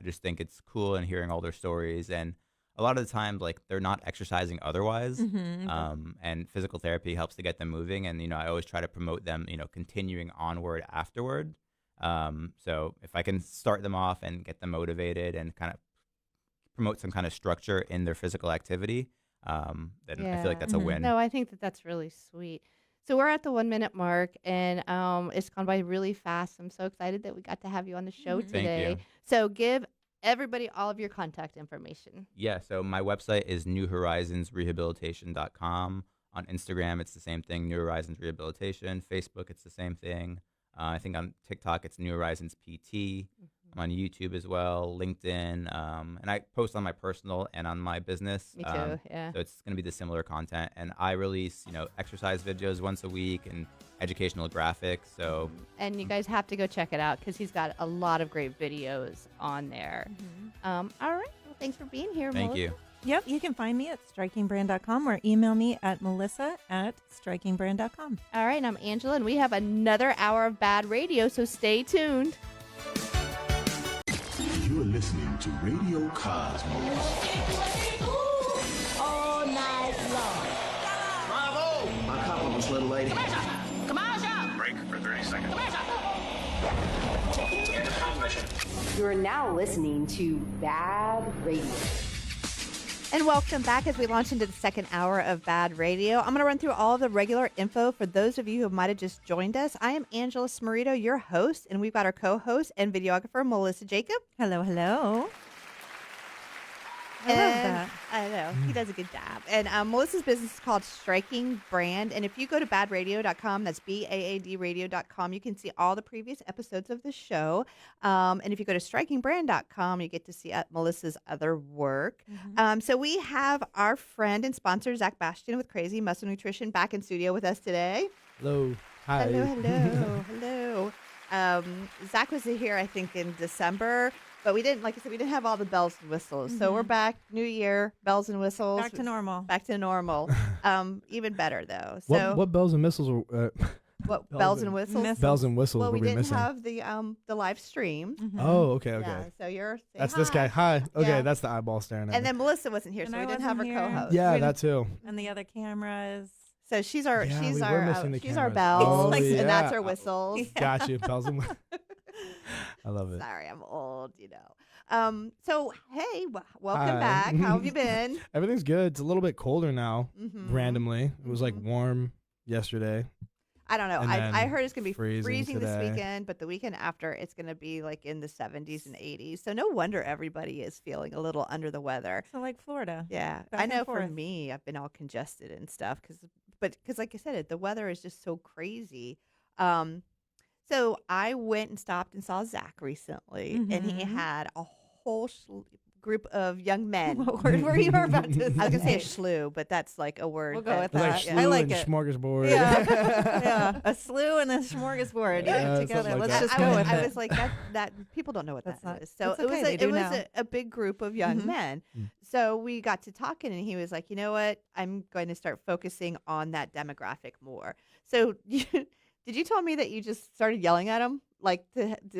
just think it's cool and hearing all their stories. And a lot of the time, like, they're not exercising otherwise. And physical therapy helps to get them moving. And, I always try to promote them, continuing onward afterward. So if I can start them off and get them motivated and kind of promote some kind of structure in their physical activity, then I feel like that's a win. No, I think that's really sweet. So we're at the 1 minute mark, and it's gone by really fast. I'm so excited that we got to have you on the show today. you. So give everybody all of your contact information. Yeah, so my website is newhorizonsrehabilitation.com. On Instagram, it's the same thing, New Horizons Rehabilitation. Facebook, it's the same thing. I think on TikTok, it's New Horizons PT. I'm on YouTube as well, LinkedIn, and I post on my personal and on my business. Me too, yeah. So it's going to be the similar content, and I release, exercise videos once a week and educational graphics. So And you guys have to go check it out because he's got a lot of great videos on there. All right. Well, thanks for being here, thank Melissa. you. Yep, you can find me at strikingbrand.com or email me at melissa@strikingbrand.com. All right. And I'm Angela, and we have another hour of BaaD Radio, so stay tuned. You're listening to Radio Cosmos. All night long. Bravo! My compliments, little lady. Commercial break. break for 30 seconds. You are now listening to BaaD Radio. And welcome back as we launch into the second hour of BaaD Radio. I'm going to run through all of the regular info for those of you who might have just joined us. I am Angela Smarito, your host, and we've got our co-host and videographer, Melissa Jacob. Hello, hello. I love that. I know. He does a good job. And Melissa's business is called Striking Brand. And if you go to baadradio.com, that's BAAD radio.com, you can see all the previous episodes of the show. And if you go to strikingbrand.com, you get to see Melissa's other work. So we have our friend and sponsor, Zach Bastien with Crazy Muscle Nutrition, back in studio with us today. Hello. Hi. Hello. Zach was here, I think, in December. But we didn't, like I said, we didn't have all the bells and whistles. So we're back, new year, bells and whistles. Back to normal. Back to normal. Even better, though. So what bells and whistles were... what bells and whistles? Bells and whistles well, were we didn't missing. have the live stream. Oh, okay. Yeah, so you're saying that's hi. this guy. Hi. Okay, Yeah. that's the eyeball staring at And me. then Melissa wasn't here, And so I we didn't have her wasn't here. co-host. Yeah, We that too. And the other cameras. So she's our Yeah, she's we our were missing the she's our cameras. bells, Oh, and that's yeah. our whistles. Got you. Bells and whistles. I love it. Sorry, I'm old, So hey, welcome Hi. back. How have you been? Everything's good. It's a little bit colder now, Mhm. randomly. It was like warm yesterday. I don't know. And I then heard it's going to be freezing this today. weekend, but the weekend after it's going to be like in the 70s and 80s. So no wonder everybody is feeling a little under the weather. So like Florida. Yeah. Back I and know for forth. me, I've been all congested and stuff because like I said, the weather is just so crazy. So I went and stopped and saw Zach recently, and he had a whole group of young men. What word were you about to say? I was going to say a slew, but that's like a word. We'll go that- with It was that. like Yeah. slew I like and it. smorgasbord. Yeah. A slew and a smorgasbord. Yeah, Together. something like Let's that. just go with I it. was like that people don't know what That's that not- is. So it's it was okay, they do now. a big group of young Mhm. men. So we got to talking, and he was like, you know what? I'm going to start focusing on that demographic more. So did you tell me that you just started yelling at him like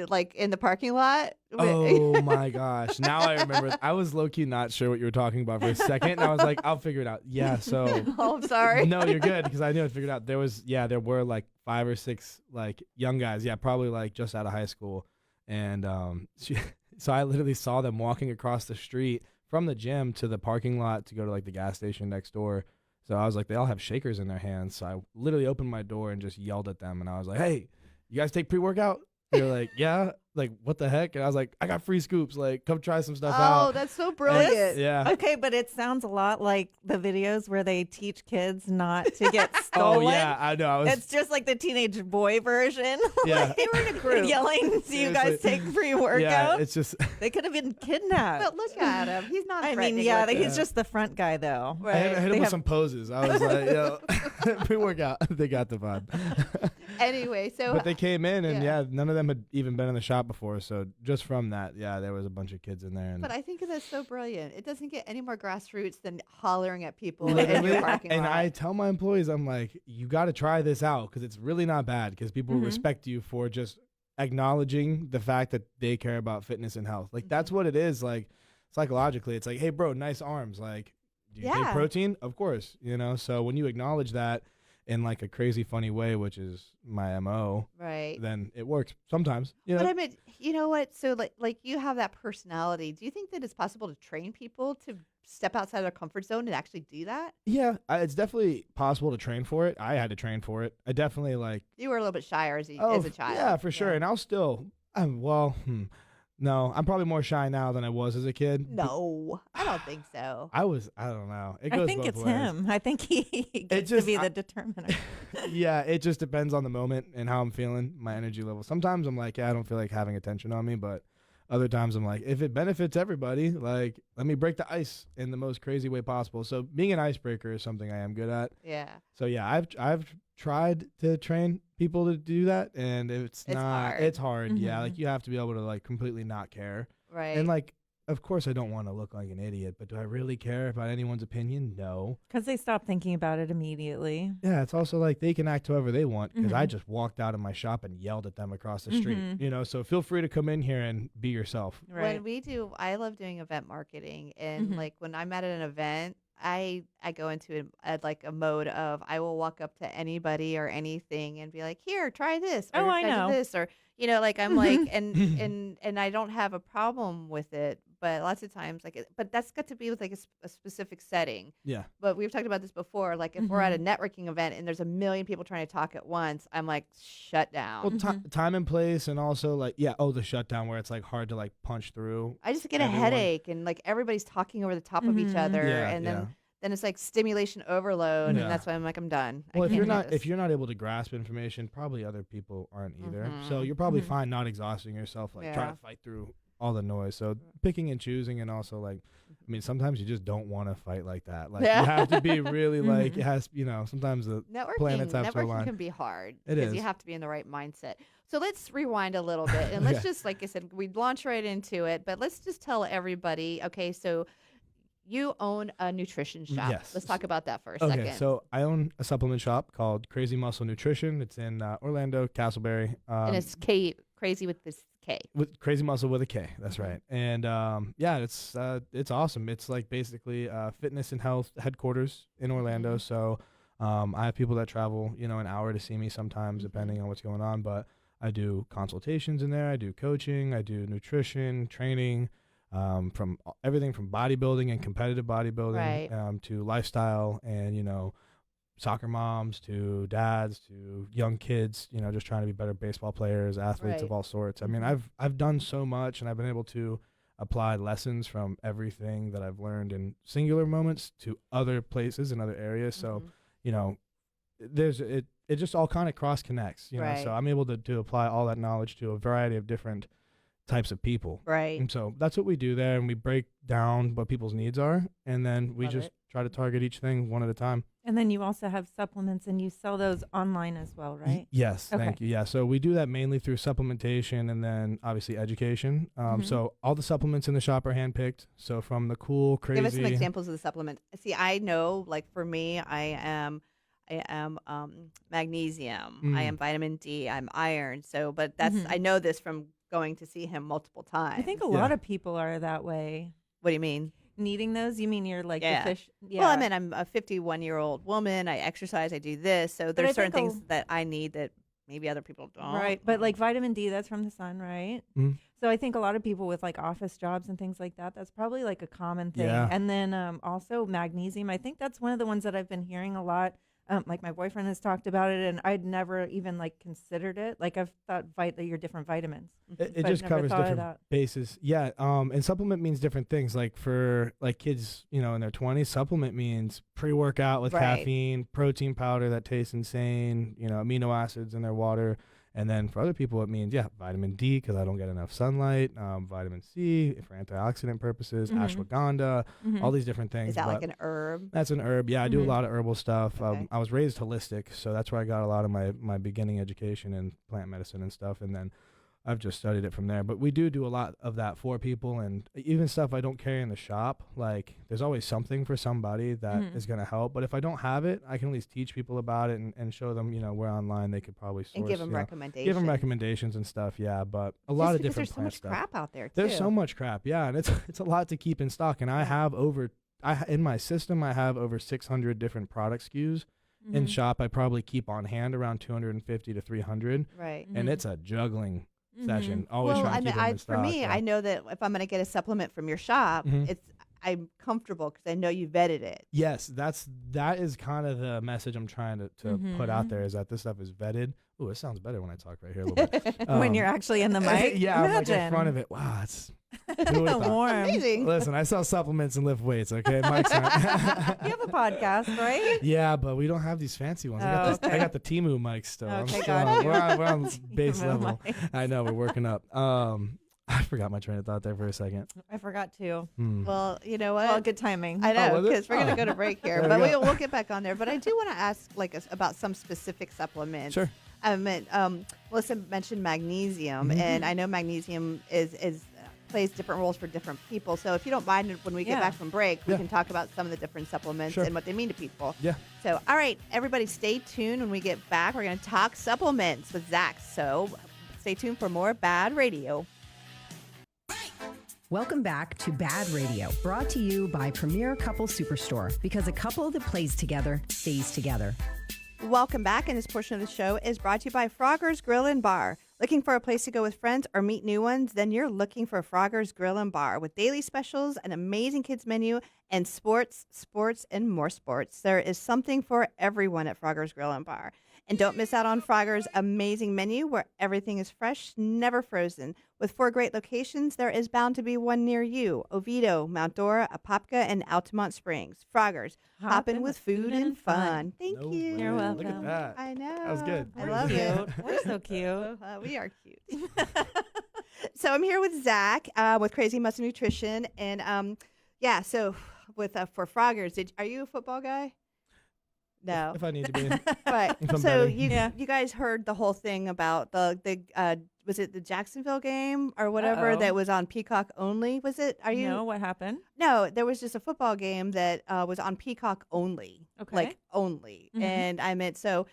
like in the parking lot? Oh my gosh. Now I remember. I was low key not sure what you were talking about for a second. And I was like, I'll figure it out. Yeah. So. Oh, I'm sorry. No, you're good because I knew I figured out. There were like 5 or 6 like young guys. Yeah, probably like just out of high school. And so I literally saw them walking across the street from the gym to the parking lot to go to like the gas station next door. So I was like, they all have shakers in their hands. So I literally opened my door and just yelled at them. And I was like, hey, you guys take pre-workout? They're like, yeah. Like, what the heck? And I was like, I got free scoops. Like, come try some stuff out. Oh, that's so brilliant. Yeah. Okay, but it sounds a lot like the videos where they teach kids not to get stolen. Oh, yeah. I know. It's just like the teenage boy version. Yeah. They were in a group. Yelling, do you guys Seriously. take pre-workout? Yeah, it's just. They could have been kidnapped. But look at him. He's not. I mean, threatening yeah, with he's it. just the front guy, though. I hit him They with have- some poses. I was like, yo, pre-workout. They got the vibe. Anyway, so But they came in, and yeah. yeah, none of them had even been in the shop before. So just from that, yeah, there was a bunch of kids in there. And But I think that's so brilliant. It doesn't get any more grassroots than hollering at people in literally, your parking and lot. I tell my employees, I'm like, you got to try this out because it's really not bad because people Mm-hmm. respect you for just acknowledging the fact that they care about fitness and health. Like that's what it is. Like psychologically, it's like, hey, bro, nice arms. Like, do you take Yeah. protein? Of course, So when you acknowledge that in like a crazy funny way, which is my MO, Right. then it works sometimes. You know? But I mean, you know what? So like you have that personality. Do you think that it's possible to train people to step outside their comfort zone and actually do that? Yeah, it's definitely possible to train for it. I had to train for it. I definitely like. You were a little bit shyer as a child. Yeah, for sure. And I'll still. No, I'm probably more shy now than I was as a kid. No, I don't think so. I don't know. It goes I think both it's ways. him. I think he gets just- to be the determiner. Yeah, it just depends on the moment and how I'm feeling, my energy level. Sometimes I'm like, yeah, I don't feel like having attention on me, but other times I'm like, if it benefits everybody, like, let me break the ice in the most crazy way possible. So being an icebreaker is something I am good at. Yeah. So yeah, I've tried to train people to do that, and it's not. hard. It's hard. Yeah, Mhm. like you have to be able to like completely not care. Right. And like, of course, I don't want to look like an idiot, but do I really care about anyone's opinion? No. Because they stop thinking about it immediately. Yeah, it's also like they can act however they want because I Mhm. just walked out of my shop and yelled at them across the street. Mhm. So feel free to come in here and be yourself. Right. When I love doing event marketing, and Mhm. like when I'm at an event, I go into like a mode of I will walk up to anybody or anything and be like, here, try this. Or Oh, I try know. this, or like I'm like, and I don't have a problem with it. But lots of times, but that's got to be with like a specific setting. Yeah. But we've talked about this before. Like if we're at a networking event and there's a million people trying to talk at once, I'm like, shut down. Well, time and place, and also like the shutdown where it's like hard to like punch through. I just get everyone. a headache, and like everybody's talking over the top of each other, Yeah, and yeah. then it's like stimulation overload, Yeah. and that's why I'm like, I'm done. Well, I can't do if this. you're not able to grasp information, probably other people aren't either. So you're probably fine not exhausting yourself, like trying to fight through all the noise. So picking and choosing, and also like, I mean, sometimes you just don't want to fight like that. Like you have to be really like it has. Sometimes the planets have to Networking align. can be hard It because is. you have to be in the right mindset. So let's rewind a little bit, and let's Okay. just, like I said, we launch right into it. But let's just tell everybody. Okay, so you own a nutrition shop. Yes. Let's talk about that for a Okay, second. so I own a supplement shop called Crazy Muscle Nutrition. It's in Orlando, Castleberry. And it's crazy with this K. With Crazy Muscle with a K. That's right. And it's awesome. It's like basically fitness and health headquarters in Orlando. So I have people that travel, an hour to see me sometimes, depending on what's going on. But I do consultations in there. I do coaching. I do nutrition, training, from everything from bodybuilding and competitive bodybuilding to lifestyle and, soccer moms to dads to young kids, just trying to be better baseball players, athletes of all sorts. I mean, I've done so much, and I've been able to apply lessons from everything that I've learned in singular moments to other places and other areas. So, it just all kind of cross connects, so I'm able to apply all that knowledge to a variety of different types of people. Right. And so that's what we do there, and we break down what people's needs are, and then we just try to target each thing one at a time. And then you also have supplements, and you sell those online as well, right? Yes, Okay. thank you. Yeah, so we do that mainly through supplementation and then obviously education. So all the supplements in the shop are handpicked. So from the cool, crazy. Give us some examples of the supplements. See, I know, like for me, I am magnesium. I am vitamin D. I'm iron. So, but that's I know this from going to see him multiple times. I think a lot of people are that way. What do you mean? Needing those? You mean you're like the fish? Yeah. Well, I mean, I'm a 51-year-old woman. I exercise. I do this. So there's certain things that I need that maybe other people don't. Right. But like vitamin D, that's from the sun, right? So I think a lot of people with like office jobs and things like that, that's probably like a common thing. Yeah. And then also magnesium. I think that's one of the ones that I've been hearing a lot. Like my boyfriend has talked about it, and I'd never even like considered it. Like I've thought that you're different vitamins. It just covers different bases. Yeah. And supplement means different things. Like for like kids, in their 20s, supplement means pre-workout with caffeine, protein powder that tastes insane, amino acids in their water. And then for other people, it means, vitamin D because I don't get enough sunlight, vitamin C for antioxidant purposes, ashwagandha, all these different things. Is that like an herb? That's an herb. Yeah, I do a lot of herbal stuff. Okay. I was raised holistic, so that's where I got a lot of my beginning education in plant medicine and stuff. And then I've just studied it from there. But we do a lot of that for people, and even stuff I don't carry in the shop. Like there's always something for somebody that is going to help. But if I don't have it, I can at least teach people about it and show them, where online they could probably source. And give them recommendations. Give them recommendations and stuff. Yeah, but a lot of different plant stuff. There's so much crap out there too. There's so much crap. Yeah, and it's a lot to keep in stock. And I have in my system I have over 600 different product SKUs. In shop, I probably keep on hand around 250 to 300. Right. And it's a juggling session. Always trying to keep them in stock. For me, I know that if I'm going to get a supplement from your shop, I'm comfortable because I know you vetted it. Yes, that is kind of the message I'm trying to put out there, is that this stuff is vetted. Ooh, it sounds better when I talk right here a little bit. When you're actually in the mic? Yeah, I'm like in front of it. Wow, it's warm. Amazing. Listen, I sell supplements and lift weights, okay? Mike's not. You have a podcast, right? Yeah, but we don't have these fancy ones. I got the Timu mics still. Okay, we're on base level. I know, we're working up. I forgot my train of thought there for a second. I forgot to. Well, you know what? Well, good timing. I know, was it? because we're going to go to break here, There but we go. we'll get back on there. But I do want to ask about some specific supplements. Sure. I meant, Melissa mentioned magnesium, and I know magnesium plays different roles for different people. So if you don't mind, when we get back from break, we can talk about some of the different supplements and what they mean to people. Yeah. So, all right, everybody, stay tuned. When we get back, we're going to talk supplements with Zach. So stay tuned for more BaaD Radio. Welcome back to BaaD Radio, brought to you by Premier Couple Superstore, because a couple that plays together stays together. Welcome back, and this portion of the show is brought to you by Frogger's Grill and Bar. Looking for a place to go with friends or meet new ones? Then you're looking for Frogger's Grill and Bar with daily specials, an amazing kids menu, and sports, and more sports. There is something for everyone at Frogger's Grill and Bar. And don't miss out on Frogger's amazing menu where everything is fresh, never frozen. With 4 great locations, there is bound to be one near you. Oviedo, Mount Dora, Apopka, and Altamont Springs. Frogger's, hopping with food and fun. Thank you. You're welcome. Look at that. I know. That was good. I love it. We're so cute. We are cute. So I'm here with Zach with Crazy Muscle Nutrition. And so with for Frogger's, are you a football guy? No. If I need to be. Right. If I'm So betting. you guys heard the whole thing about the was it the Jacksonville game or whatever that was on Peacock only? Was it? Are you? No, what happened? No, there was just a football game that was on Peacock only. Okay. Like only. Mhm. And I meant so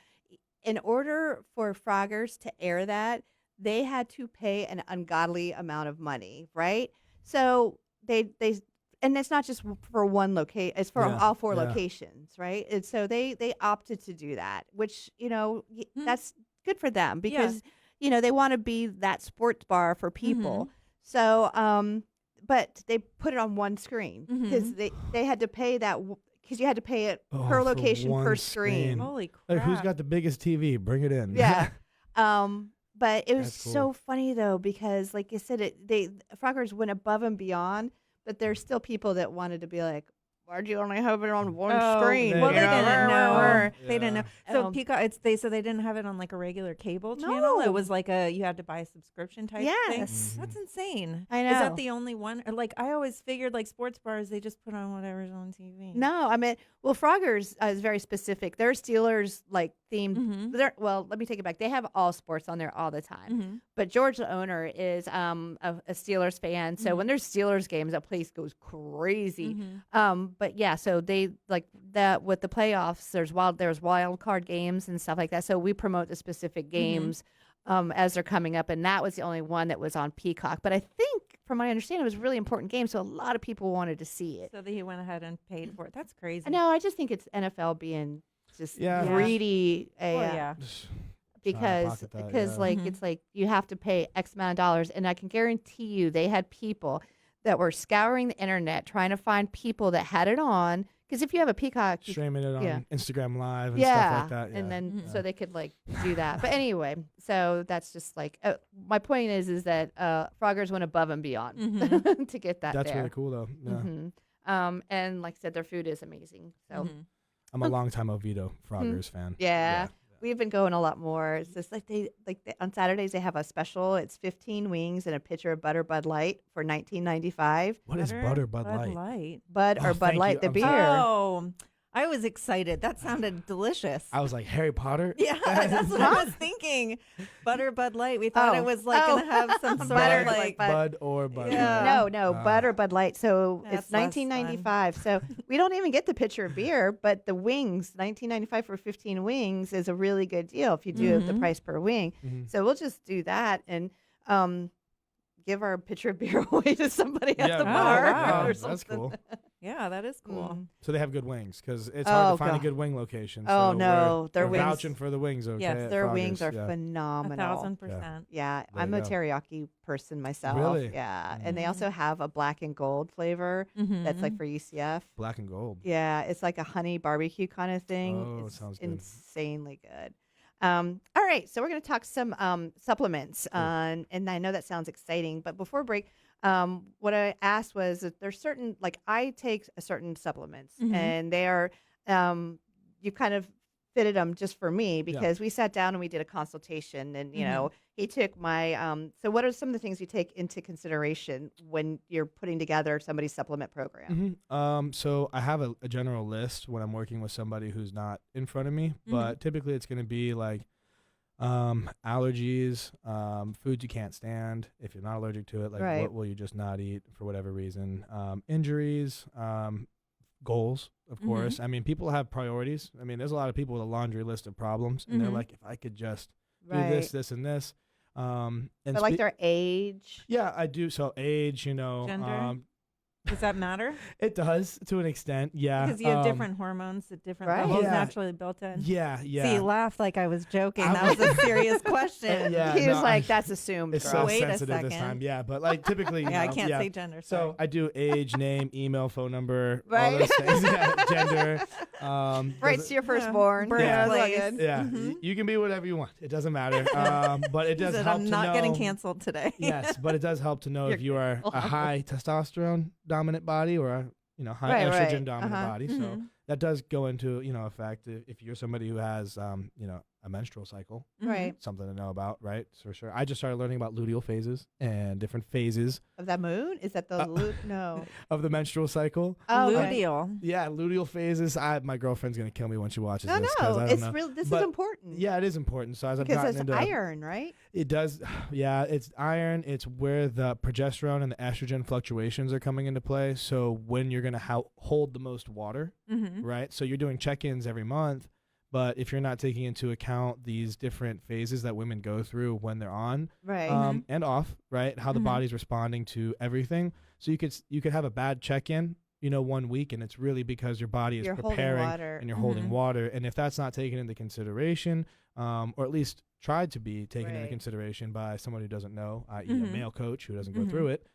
in order for Frogger's to air that, they had to pay an ungodly amount of money, right? So they and it's not just for one location; it's for all 4 locations, right? And so they opted to do that, which that's good for them because they want to be that sports bar for people. So, but they put it on one screen because they had to pay that because you had to pay it per location per screen. Holy crap. Like, who's got the biggest TV? Bring it in. Yeah. But it was That's cool. so funny though because, like you said, Frogger's went above and beyond. But there's still people that wanted to be like, why'd you only have it on one screen? Well, they didn't know. Yeah. They didn't know. So Peacock, they didn't have it on like a regular cable channel. It was like you had to buy a subscription type thing. Yes. That's insane. I know. Is that the only one? Or like I always figured like sports bars, they just put on whatever's on TV. No, I mean, well, Frogger's is very specific. Their Steelers like themed. Well, let me take it back. They have all sports on there all the time. But George, the owner, is a Steelers fan. So when there's Steelers games, that place goes crazy. But yeah, so they like that with the playoffs. There's wild card games and stuff like that. So we promote the specific games as they're coming up, and that was the only one that was on Peacock. But I think, from my understanding, it was a really important game, so a lot of people wanted to see it. So he went ahead and paid for it. That's crazy. No, I just think it's NFL being just greedy. Because it's like you have to pay X amount of dollars, and I can guarantee you they had people that were scouring the internet trying to find people that had it on. Because if you have a Peacock, streaming it on Instagram Live and stuff like that. Yeah. And then so they could like do that. But anyway, so that's just like my point is that Frogger's went above and beyond to get that. That's there. really cool though. Yeah. And like I said, their food is amazing. So I'm a longtime Oviedo Frogger's fan. Yeah. We've been going a lot more. It's just like on Saturdays they have a special. It's 15 wings and a pitcher of Butter Bud Light for $19.95. What is Butter Bud Light? Bud or Bud Light, the beer. Oh, I was excited. That sounded delicious. I was like, Harry Potter? Yeah, that's what I was thinking. Butter Bud Light. We thought it was like going to have some sort of like Bud or Bud Light. No, Bud or Bud Light. So it's $19.95. So we don't even get the pitcher of beer, but the wings, $19.95 for 15 wings is a really good deal if you do the price per wing. So we'll just do that and give our pitcher of beer away to somebody at the bar or something. That's cool. Yeah, that is cool. So they have good wings because it's hard to find a good wing location. So their we're wings. Vouching for the wings. Okay, yes, their wings are phenomenal. 1,000%. Yeah, I'm a teriyaki person myself. Really? Yeah, and they also have a black and gold flavor that's like for UCF. Black and gold. Yeah, it's like a honey barbecue kind of thing. Oh, it's sounds good. insanely good. All right, so we're going to talk some supplements, and I know that sounds exciting, but before break, what I asked was that there's certain, like I take certain supplements, and they are, you kind of fitted them just for me because we sat down and we did a consultation, and you know he took my. So what are some of the things you take into consideration when you're putting together somebody's supplement program? So I have a general list when I'm working with somebody who's not in front of me, but typically it's going to be like allergies, foods you can't stand if you're not allergic to it, like what will you just not eat for whatever reason, injuries, goals, of course. I mean, people have priorities. I mean, there's a lot of people with a laundry list of problems, and they're like, if I could just do this, this, and this. And But like their age. yeah, I do. So age, Gender? Does that matter? it does to an extent. Yeah, Because you have different hormones at different Right. levels Yeah. naturally built in. Yeah, yeah. See, you laughed like I was joking. That was a serious question. Yeah, He was no, like, "That's assumed, It's girl." so Wait a sensitive this second. time. Yeah, but like typically, Yeah, I can't say gender. So Sorry. I do age, name, email, phone number, all Right. those things. Yeah, gender. Right does to your firstborn. Birth Yeah, that's all place. good. Yeah, you can be whatever you want. It doesn't matter. But it He does said, help I'm to not know. getting canceled today. Yes, but it does help to know if you are a high testosterone dominant body or a high Right, right. estrogen dominant Uh-huh. body. So that does go into effect if you're somebody who has a menstrual cycle. Right. Something to know about, right? For sure. I just started learning about luteal phases and different phases Of that moon? Is that the no? of the menstrual cycle. Oh, okay. Luteal. Yeah, luteal phases. My girlfriend's gonna kill me when she watches No, this. 'Cause I don't it's know. real. This But, is important. Yeah, it is important. So as I've because gotten it's into iron, right? it does. Yeah, it's iron. It's where the progesterone and the estrogen fluctuations are coming into play. So when you're gonna hold the most water, right? So you're doing check-ins every month. But if you're not taking into account these different phases that women go through when they're on Right. and off, right? How the body's responding to everything. So you could have a bad check-in, 1 week, and it's really because your body is You're holding preparing water. and you're holding water. And if that's not taken into consideration, or at least tried to be taken into Right. consideration by someone who doesn't know, i.e. a male coach who doesn't go through it,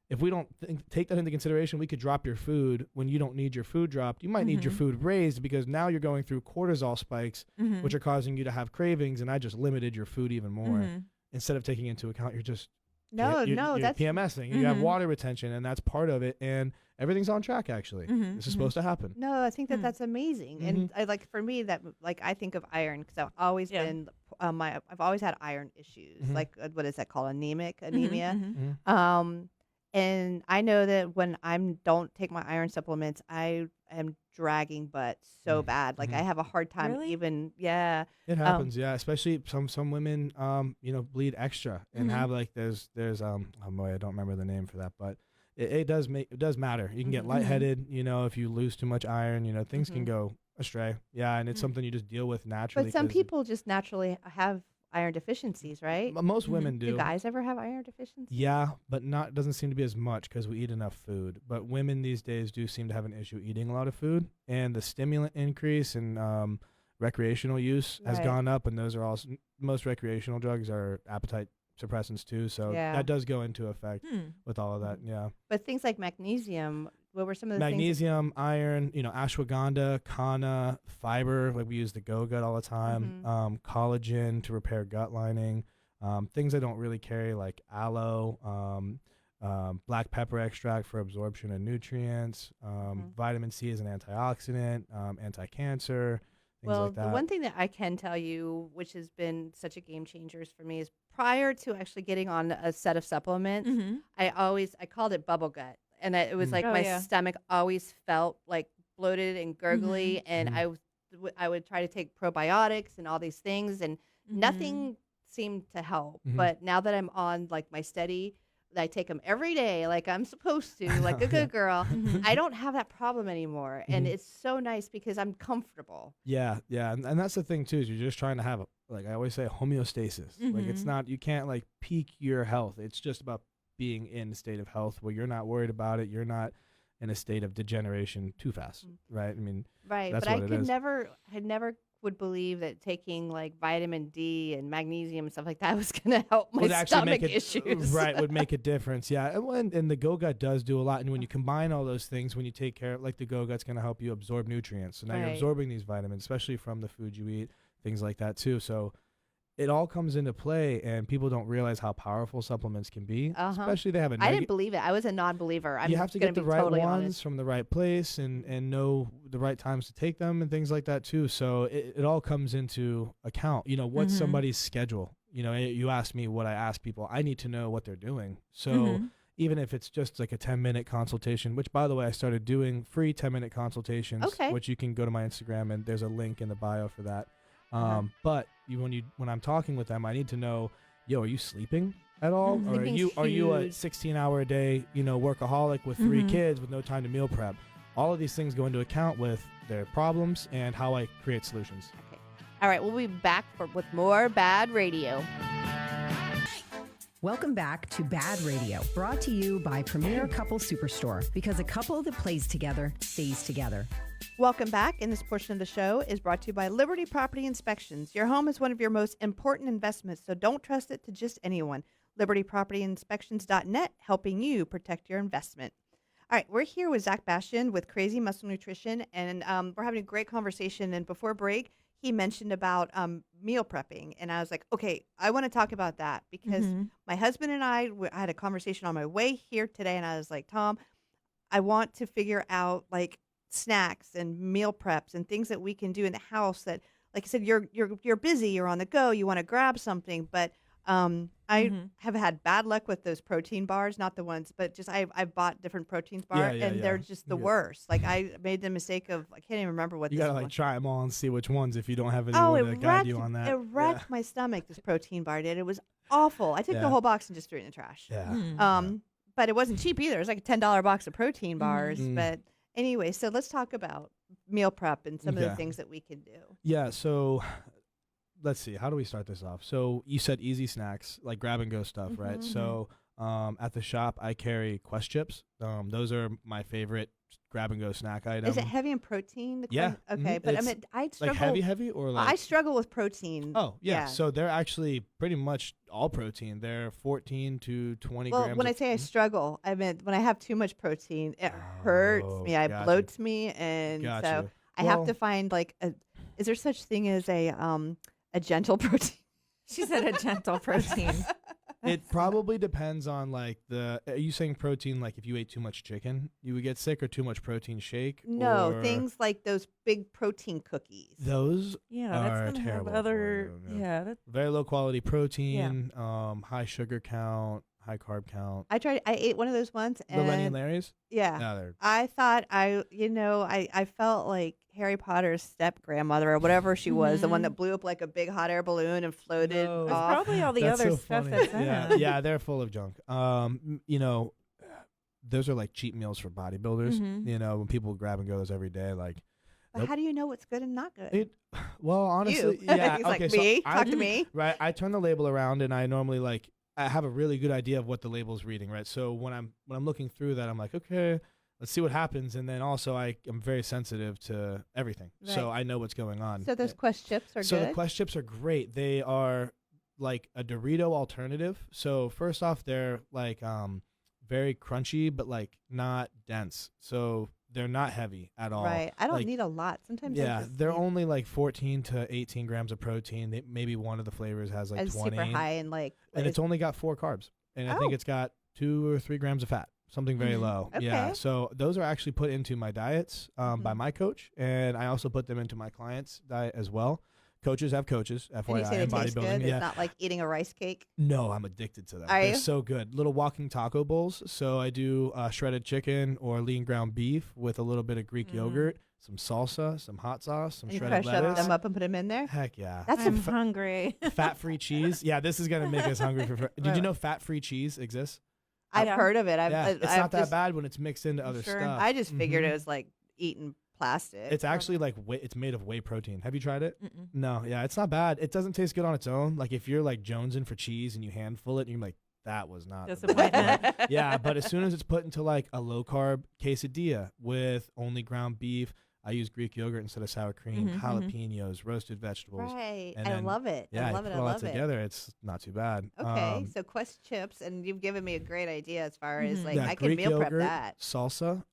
if we don't take that into consideration, we could drop your food when you don't need your food dropped. You might need your food raised because now you're going through cortisol spikes, which are causing you to have cravings, and I just limited your food even more. Instead of taking into account, you're just No, you're that's PMSing. You have water retention, and that's part of it. And everything's on track. Actually, this is supposed to happen. no. I think that that's amazing, and I for me that I think of iron because I've always been I've always had iron issues. Like what is that called? Anemia. And I know that when I don't take my iron supplements, I am dragging butt so bad. Like I have a hard time Really? even. Yeah. It happens, yeah. Especially some women, bleed extra and have like there's oh boy, I don't remember the name for that, but it does matter. You can get lightheaded, if you lose too much iron, things can go astray. Yeah, and it's something you just deal with naturally. But some 'cause people just naturally have iron deficiencies, right? most women do. Do guys ever have iron deficiencies? Yeah, but doesn't seem to be as much because we eat enough food. But women these days do seem to have an issue eating a lot of food, and the stimulant increase and recreational use has Right. gone up, and those are all most recreational drugs are appetite suppressants too. So Yeah. that does go into effect with all of that. Yeah, But things like magnesium, what were some of the magnesium, iron, ashwagandha, kanna, fiber. Like we use the GoGut all the time. Collagen to repair gut lining. Things I don't really carry like aloe. Black pepper extract for absorption of nutrients. Vitamin C is an antioxidant, anti-cancer, things Well, like that. the one thing that I can tell you, which has been such a game changer for me, is prior to actually getting on a set of supplements, I called it bubble gut, and it was like Oh, my yeah. stomach always felt like bloated and gurgly, and I would try to take probiotics and all these things, and nothing seemed to help. But now that I'm on like my steady, I take them every day like I'm supposed to, like a good girl. I don't have that problem anymore, and it's so nice because I'm comfortable. Yeah, and that's the thing too. Is you're just trying to have like I always say, homeostasis. Like it's not you can't like peak your health. It's just about being in a state of health where you're not worried about it. You're not in a state of degeneration too fast, right? I mean, Right, that's but I what it could is. never would believe that taking like vitamin D and magnesium and stuff like that was going to help my would actually stomach make it issues. right would make a difference. Yeah, and the GoGut does do a lot. And when you combine all those things, when you take care of like the GoGut's going to help you absorb nutrients. So now you're Right. absorbing these vitamins, especially from the food you eat, things like that too. So it all comes into play, and people don't realize how powerful supplements can be. Especially they have a I didn't believe it. I was a non-believer. I'm you have to gonna get the be right totally ones honest. from the right place and know the right times to take them and things like that too. So it all comes into account. What's somebody's schedule? You ask me what I ask people. I need to know what they're doing. So even if it's just like a 10-minute consultation, which by the way, I started doing free 10-minute consultations, Okay. which you can go to my Instagram and there's a link in the bio for that. But when I'm talking with them, I need to know, are you sleeping at all? Or Sleeping's are you a huge. 16-hour a day, workaholic with 3 kids with no time to meal prep? All of these things go into account with their problems and how I create solutions. Okay. All right, we'll be back with more BaaD Radio. Welcome back to BaaD Radio, brought to you by Premier Couple Superstore, because a couple that plays together stays together. Welcome back. And this portion of the show is brought to you by Liberty Property Inspections. Your home is one of your most important investments, so don't trust it to just anyone. LibertyPropertyInspections.net, helping you protect your investment. All right, we're here with Zach Bastien with Crazy Muscle Nutrition, and we're having a great conversation. And before break, he mentioned about meal prepping, and I was like, okay, I want to talk about that because my husband and I had a conversation on my way here today, and I was like, Tom, I want to figure out like snacks and meal preps and things that we can do in the house that, like I said, you're busy, you're on the go, you want to grab something, but I have had bad luck with those protein bars, not the ones, but just I've bought different protein bars, and they're just the worst. Like I made the mistake of, I can't even remember what you this gotta like was. try them all and see which ones if you don't have anyone to guide you on that. It wrecked my stomach. This protein bar did. It was awful. I took the whole box and just threw it in the trash. But it wasn't cheap either. It was like a $10 box of protein bars. But anyway, so let's talk about meal prep and some of the things that we can do. Yeah. So let's see. How do we start this off? So you said easy snacks, like grab and go stuff, right? So at the shop, I carry Quest chips. Those are my favorite grab and go snack item. Is it heavy in protein? Yeah. Okay, but I mean, I struggle. Like heavy, or like? I struggle with protein. Oh yeah. So they're actually pretty much all protein. They're 14 to 20 well, grams. When I say I struggle, I mean when I have too much protein, it hurts me. It bloats me, and so I have to find like a. Is there such thing as a gentle protein? She said a gentle protein. It probably depends on like are you saying protein like if you ate too much chicken you would get sick, or too much protein shake? No, or things like those big protein cookies. Those that's are gonna terrible. have other that's very low quality protein, high sugar count, high carb count. I ate one of those once, The Lenny and Larry's? Yeah. No, I thought I felt like Harry Potter's step grandmother or whatever she was, the one that blew up like a big hot air balloon and floated off. It's probably all the other stuff that's in it. Yeah, they're full of junk. Those are like cheat meals for bodybuilders. You know, when people grab and go those every day, like. But how do you know what's good and not good? Well, honestly, He's yeah. like, okay, me? so Talk to me. Right, I turn the label around, and I normally I have a really good idea of what the label's reading, right? So when I'm looking through that, I'm like, okay, let's see what happens. And then also I'm very sensitive to everything, so I know what's going on. So those Quest chips are good? So the Quest chips are great. They are like a Dorito alternative. So first off, they're like very crunchy, but like not dense. So they're not heavy at all. Right. I don't need a lot. Sometimes they're only like 14 to 18 grams of protein. Maybe one of the flavors has like 20. Super high and like. And it's only got 4 carbs. And I think it's got 2 or 3 grams of fat. Something very low. Okay. Yeah. So those are actually put into my diets by my coach. And I also put them into my clients' diet as well. Coaches have coaches, FYI, and you say in they taste bodybuilding. good? It's not like eating a rice cake? No, I'm addicted to them. Are They're you? so good. Little walking taco bowls. So I do shredded chicken or lean ground beef with a little bit of Greek yogurt, some salsa, some hot sauce, some and shredded you lettuce. crush them up and put them in there? Heck yeah. I'm hungry. Fat-free cheese. Yeah, this is going to make us hungry. Did you know fat-free cheese exists? I've heard of it. It's not that bad when it's mixed into other stuff. I just figured it was like eating plastic. It's actually like it's made of whey protein. Have you tried it? No, yeah, it's not bad. It doesn't taste good on its own. Like if you're like jonesing for cheese and you handful it, and you're like, that was not disappointment. Yeah, but as soon as it's put into like a low carb quesadilla with only ground beef, I use Greek yogurt instead of sour cream, jalapenos, roasted vegetables. Right. And I then, love it. Yeah, I love it. put all that together. It's not too bad. Okay, so Quest chips, and you've given me a great idea as far as like I can Greek meal prep yogurt, that. Salsa,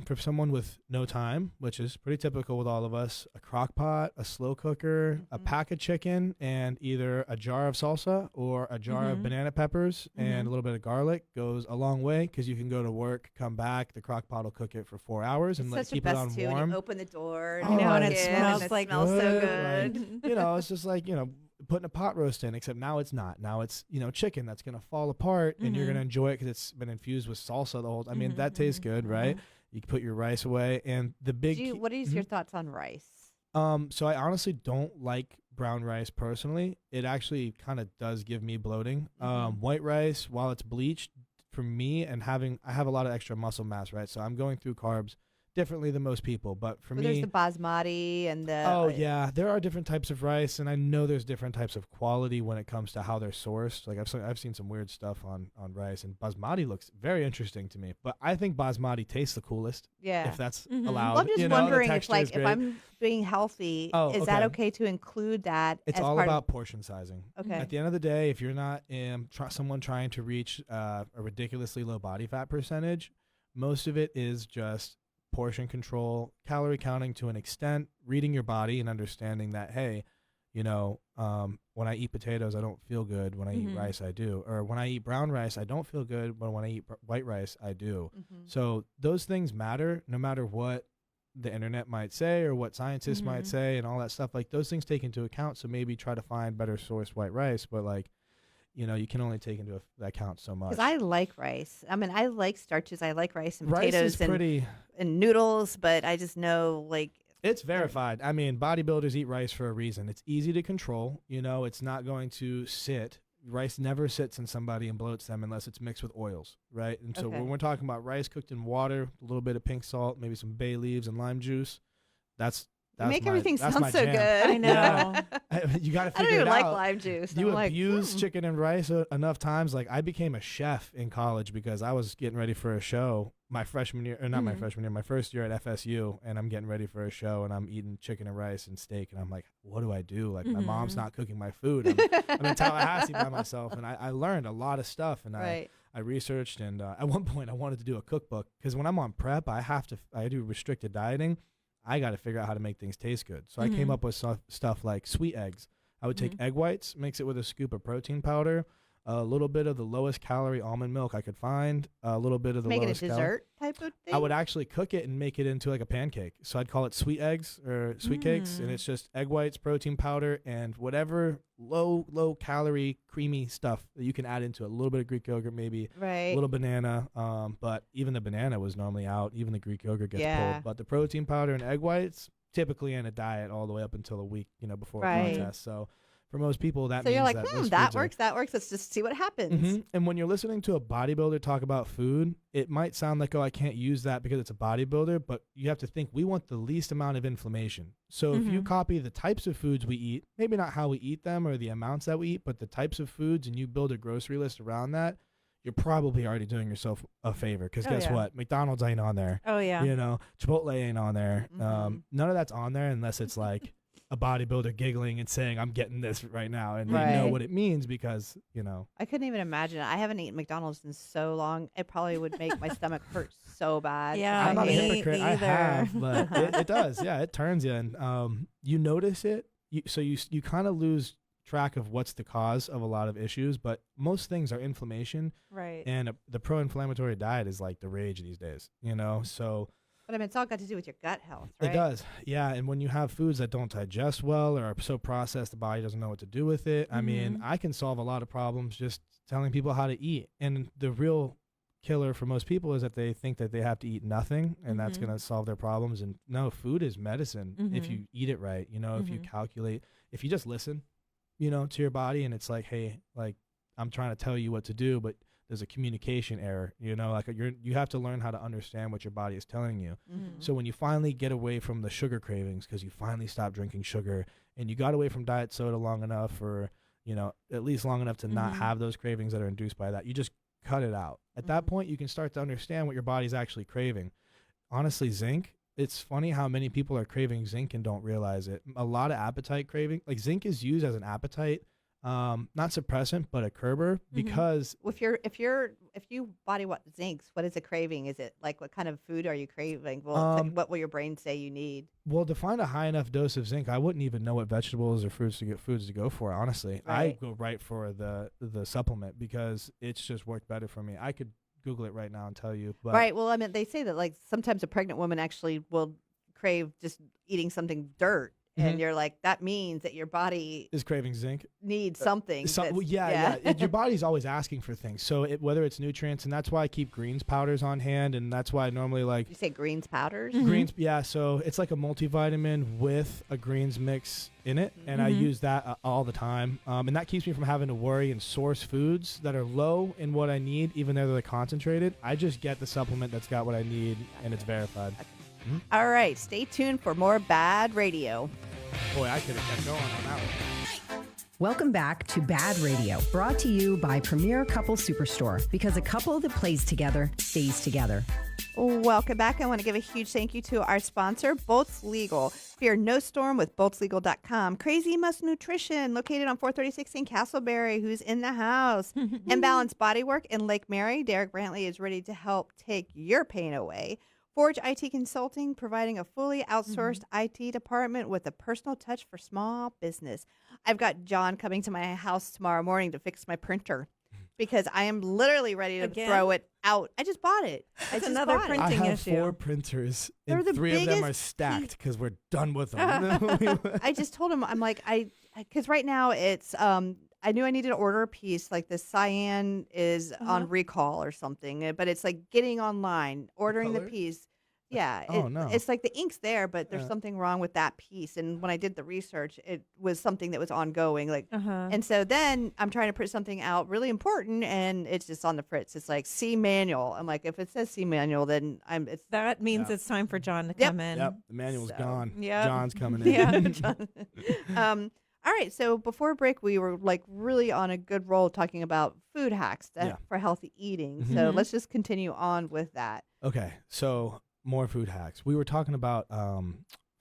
for someone with no time, which is pretty typical with all of us, a crock pot, a slow cooker, a pack of chicken, and either a jar of salsa or a jar of banana peppers and a little bit of garlic goes a long way because you can go to work, come back, the crock pot will cook it for 4 hours and keep it on too, warm. When you open the door, Oh, and it smells like so good. Like, you know, it's just like, you know, putting a pot roast in, except now it's not. Now it's, you know, chicken that's going to fall apart and you're going to enjoy it because it's been infused with salsa the whole time. I mean, that tastes good, right? You can put your rice away. And the big... What is your thoughts on rice? So I honestly don't like brown rice personally. It actually kind of does give me bloating. White rice, while it's bleached, for me, and I have a lot of extra muscle mass, right? So I'm going through carbs differently than most people. But for Well, me, there's the basmati and the. oh yeah, there are different types of rice, and I know there's different types of quality when it comes to how they're sourced. Like I've seen some weird stuff on rice, and basmati looks very interesting to me. But I think basmati tastes the coolest. Yeah. If that's Well, allowed. I'm just You know, the wondering if texture is if great. I'm being healthy, Oh, is that okay. okay to include that? It's as all part about portion sizing. Okay. At the end of the day, if you're not someone trying to reach a ridiculously low body fat percentage, most of it is just portion control, calorie counting to an extent, reading your body and understanding that, hey, you know, when I eat potatoes, I don't feel good. When I eat rice, I do. Or when I eat brown rice, I don't feel good. But when I eat white rice, I do. So those things matter no matter what the internet might say or what scientists might say and all that stuff. Like those things take into account. So maybe try to find better sourced white rice. But like, you know, you can only take into account so much. Because I like rice. I mean, I like starches. I like rice and Rice potatoes is pretty. and noodles. But I just know, like, It's verified. I mean, bodybuilders eat rice for a reason. It's easy to control. You know, it's not going to sit. Rice never sits in somebody and bloats them unless it's mixed with oils, right? And so Okay. when we're talking about rice cooked in water, a little bit of pink salt, maybe some bay leaves and lime juice, that's you make everything that's sound my so jam. good. I know. Yeah. You got to I don't figure even it like out. lime juice. You I'm like, abuse chicken and rice enough times. Like I became a chef in college because I was getting ready for a show my freshman year, or not my freshman year, my first year at FSU, and I'm getting ready for a show, and I'm eating chicken and rice and steak, and I'm like, what do I do? Like my mom's not cooking my food. I'm in Tallahassee by myself, and I learned a lot of stuff, and Right. I researched, and at one point I wanted to do a cookbook because when I'm on prep, I do restricted dieting. I got to figure out how to make things taste good. So I came up with stuff like sweet eggs. I would take egg whites, mix it with a scoop of protein powder, a little bit of the lowest calorie almond milk I could find, a little bit of the make it a lowest dessert type of thing. I would actually cook it and make it into like a pancake. So I'd call it sweet eggs or sweet cakes, and it's just egg whites, protein powder, and whatever low calorie creamy stuff that you can add into it. A little bit of Greek yogurt, maybe right. a little banana. But even the banana was normally out. Even the Greek yogurt gets pulled. But the protein powder and egg whites typically in a diet all the way up until a week, before a contest. So for most people, that So means you're like, that those that foods are- works. That works. Let's just see what happens. And when you're listening to a bodybuilder talk about food, it might sound like, oh, I can't use that because it's a bodybuilder, but you have to think we want the least amount of inflammation. So if you copy the types of foods we eat, maybe not how we eat them or the amounts that we eat, but the types of foods, and you build a grocery list around that, you're probably already doing yourself a favor. Because guess what? McDonald's ain't on there. Oh, yeah. Chipotle ain't on there. None of that's on there unless it's like a bodybuilder giggling and saying, I'm getting this right now. And you know what it means because, I couldn't even imagine it. I haven't eaten McDonald's in so long. It probably would make my stomach hurt so bad. Yeah, I'm not a me hypocrite. I either. have, but it does. Yeah, it turns you. And you notice it. So you kind of lose track of what's the cause of a lot of issues, but most things are inflammation. Right. And the pro-inflammatory diet is like the rage these days, so... But I mean, it's all got to do with your gut health, right? It does, yeah. And when you have foods that don't digest well or are so processed, the body doesn't know what to do with it. I mean, I can solve a lot of problems just telling people how to eat. And the real killer for most people is that they think that they have to eat nothing and that's going to solve their problems. And no, food is medicine if you eat it right. If you calculate, if you just listen, to your body, and it's like, hey, like I'm trying to tell you what to do, but there's a communication error, like you have to learn how to understand what your body is telling you. So when you finally get away from the sugar cravings, because you finally stop drinking sugar and you got away from diet soda long enough, or, at least long enough to not have those cravings that are induced by that, you just cut it out. At that point, you can start to understand what your body's actually craving. Honestly, zinc, it's funny how many people are craving zinc and don't realize it. A lot of appetite craving, like zinc is used as an appetite not suppressant, but a curber, because if you body what zincs, what is a craving? Is it like what kind of food are you craving? Well, what will your brain say you need? Well, to find a high enough dose of zinc, I wouldn't even know what vegetables or foods to go for. Honestly, I go right for the supplement because it's just worked better for me. I could Google it right now and tell you. But right. Well, I mean, they say that like sometimes a pregnant woman actually will crave just eating something dirt. And you're like, that means that your body is craving zinc, needs something. Your body's always asking for things. So whether it's nutrients, and that's why I keep greens powders on hand, and that's why I normally like. You say greens powders? Greens, yeah. So it's like a multivitamin with a greens mix in it, and I use that all the time. And that keeps me from having to worry and source foods that are low in what I need, even though they're concentrated. I just get the supplement that's got what I need, and it's verified. All right, stay tuned for more BaaD Radio. Boy, I could have kept going on that one. Welcome back to BaaD Radio, brought to you by Premier Couple Superstore, because a couple that plays together stays together. Welcome back. I want to give a huge thank you to our sponsor, Bolts Legal. Fear no storm with boltslegal.com. Crazy Must Nutrition, located on 436 in Castleberry, who's in the house. Imbalanced Bodywork in Lake Mary. Derek Brantley is ready to help take your pain away. Forge IT Consulting, providing a fully outsourced IT department with a personal touch for small business. I've got John coming to my house tomorrow morning to fix my printer because I am literally ready to throw it out. I just bought it. It's another printing I have issue. 4 printers, They're and the 3 of them are biggest stacked because we're done with them. I just told him, I'm like, because right now it's, I knew I needed to order a piece. Like the cyan is on recall or something, but it's like getting online, ordering the piece. Yeah. It's like the ink's there, but there's something wrong with that piece. And when I did the research, it was something that was ongoing. Like, and so then I'm trying to print something out really important, and it's just on the fritz. It's like C manual. I'm like, if it says C manual, then that means it's time for John to come in. Yep, the manual's gone. Yep. John's coming in. Yeah. John. All right. So before break, we were like really on a good roll talking about food hacks for healthy eating. So let's just continue on with that. Okay. So more food hacks. We were talking about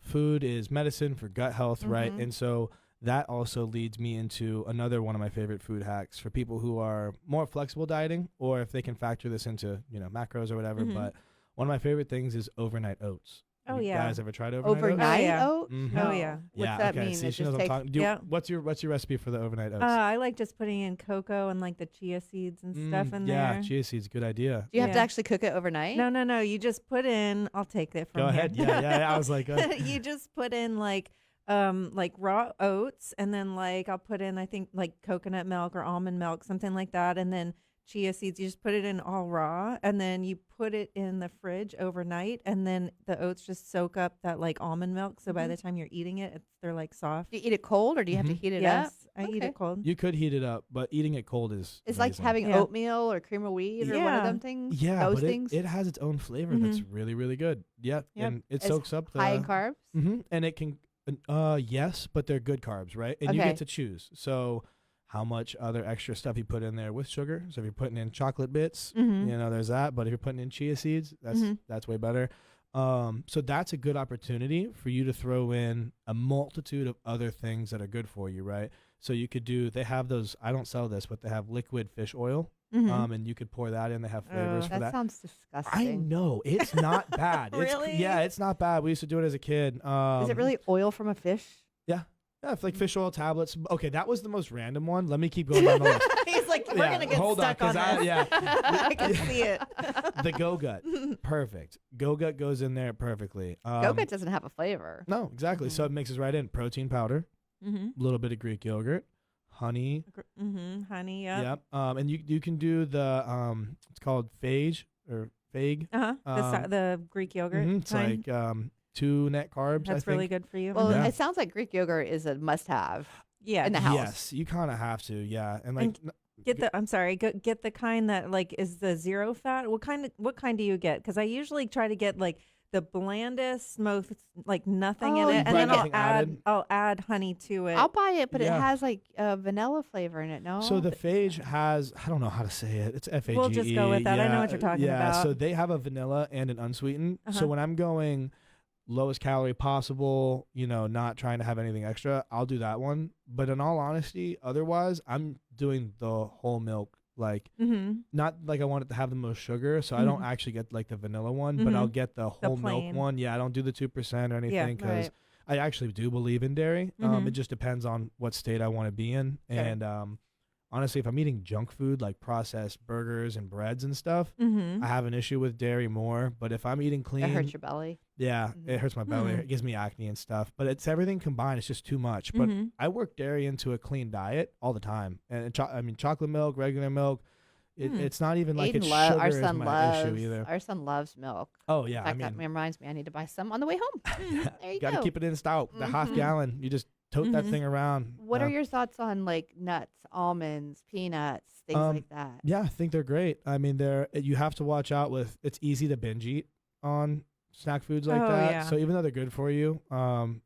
food is medicine for gut health, right? And so that also leads me into another one of my favorite food hacks for people who are more flexible dieting, or if they can factor this into, macros or whatever. But one of my favorite things is overnight oats. Oh, You yeah. guys ever tried overnight oats? Overnight yeah. oat? Oh, yeah. What's that okay. mean? See, It she knows just what I'm takes- talking. What's your recipe for the overnight oats? I like just putting in cocoa and like the chia seeds and stuff in yeah, there. chia seeds, good idea. Do you have to Yeah. actually cook it overnight? No. You just put in. I'll take that from Go here. ahead. Yeah. I was like, You just put in like raw oats, and then like I'll put in, I think, like coconut milk or almond milk, something like that, and then chia seeds. You just put it in all raw, and then you put it in the fridge overnight, and then the oats just soak up that like almond milk. So by the time you're eating it, they're like soft. Do you eat it cold, or do you have to heat it up? Yes, I eat it cold. you could heat it up, but eating it cold is It's like amazing. having Yeah. oatmeal or cream of wheat or one of Yeah. them things. Yeah, those but things. it has its own flavor that's really, really good. Yep. And it It's soaks up the high in carbs. And it can yes, but they're good carbs, right? And you Okay. get to choose. So how much other extra stuff you put in there with sugar. So if you're putting in chocolate bits, there's that. But if you're putting in chia seeds, that's way better. So that's a good opportunity for you to throw in a multitude of other things that are good for you, right? So you could they have those, I don't sell this, but they have liquid fish oil. And you could pour that in. They have flavors for That that. sounds disgusting. I know. It's not bad. Really? It's not bad. We used to do it as a kid. Is it really oil from a fish? Yeah. Yeah, it's like fish oil tablets. Okay, that was the most random one. Let me keep going down the list. He's like, we're Yeah, gonna get hold stuck on, on 'cause this. I can see it. The Go-Gut. Perfect. Go-Gut goes in there perfectly. Go-Gut doesn't have a flavor. No, exactly. So it mixes right in. Protein powder, a little bit of Greek yogurt, honey. Honey, yeah. Yep. And you can do the it's called phage or phage. The Greek yogurt. It's kind. like 2 net carbs. That's I think. really good for you. Well, Yeah. it sounds like Greek yogurt is a must-have yeah. in the house. Yes, you kind of have to. Yeah, and like. Get the kind that like is the zero fat. What kind do you get? Because I usually try to get like the blandest, most like nothing in Oh, it, and right, then nothing added. I'll add honey to it. I'll buy it, but Yeah. it has like vanilla flavor in it. No. So the phage has, I don't know how to say it. It's F-A-G-E. We'll just go with that. I know what you're talking Yeah, about. so they have a vanilla and an unsweetened. So Uh-huh. when I'm going lowest calorie possible, not trying to have anything extra, I'll do that one. But in all honesty, otherwise, I'm doing the whole milk. Like, not like I want it to have the most sugar, so I don't actually get like the vanilla one, but I'll get the whole milk plain. one. Yeah, I don't do the 2% or anything because right. I actually do believe in dairy. It just depends on what state I want to be in. Okay. And honestly, if I'm eating junk food like processed burgers and breads and stuff, I have an issue with dairy more. But if I'm eating clean, it hurts your belly. yeah, it hurts my belly. It gives me acne and stuff. But it's everything combined. It's just too much. But I work dairy into a clean diet all the time. And chocolate milk, regular milk. It's not even like Aiden it's our sugar is son my loves. issue either. Our son loves milk. Oh yeah, In fact, that reminds me, I need to buy some on the way home. There you gotta go. keep it in stock. The half gallon, you just tote that thing around. What are your thoughts on like nuts, almonds, peanuts, things like that? Yeah, I think they're great. I mean, you have to watch out with. It's easy to binge eat on snack foods like Oh, that. yeah. So even though they're good for you,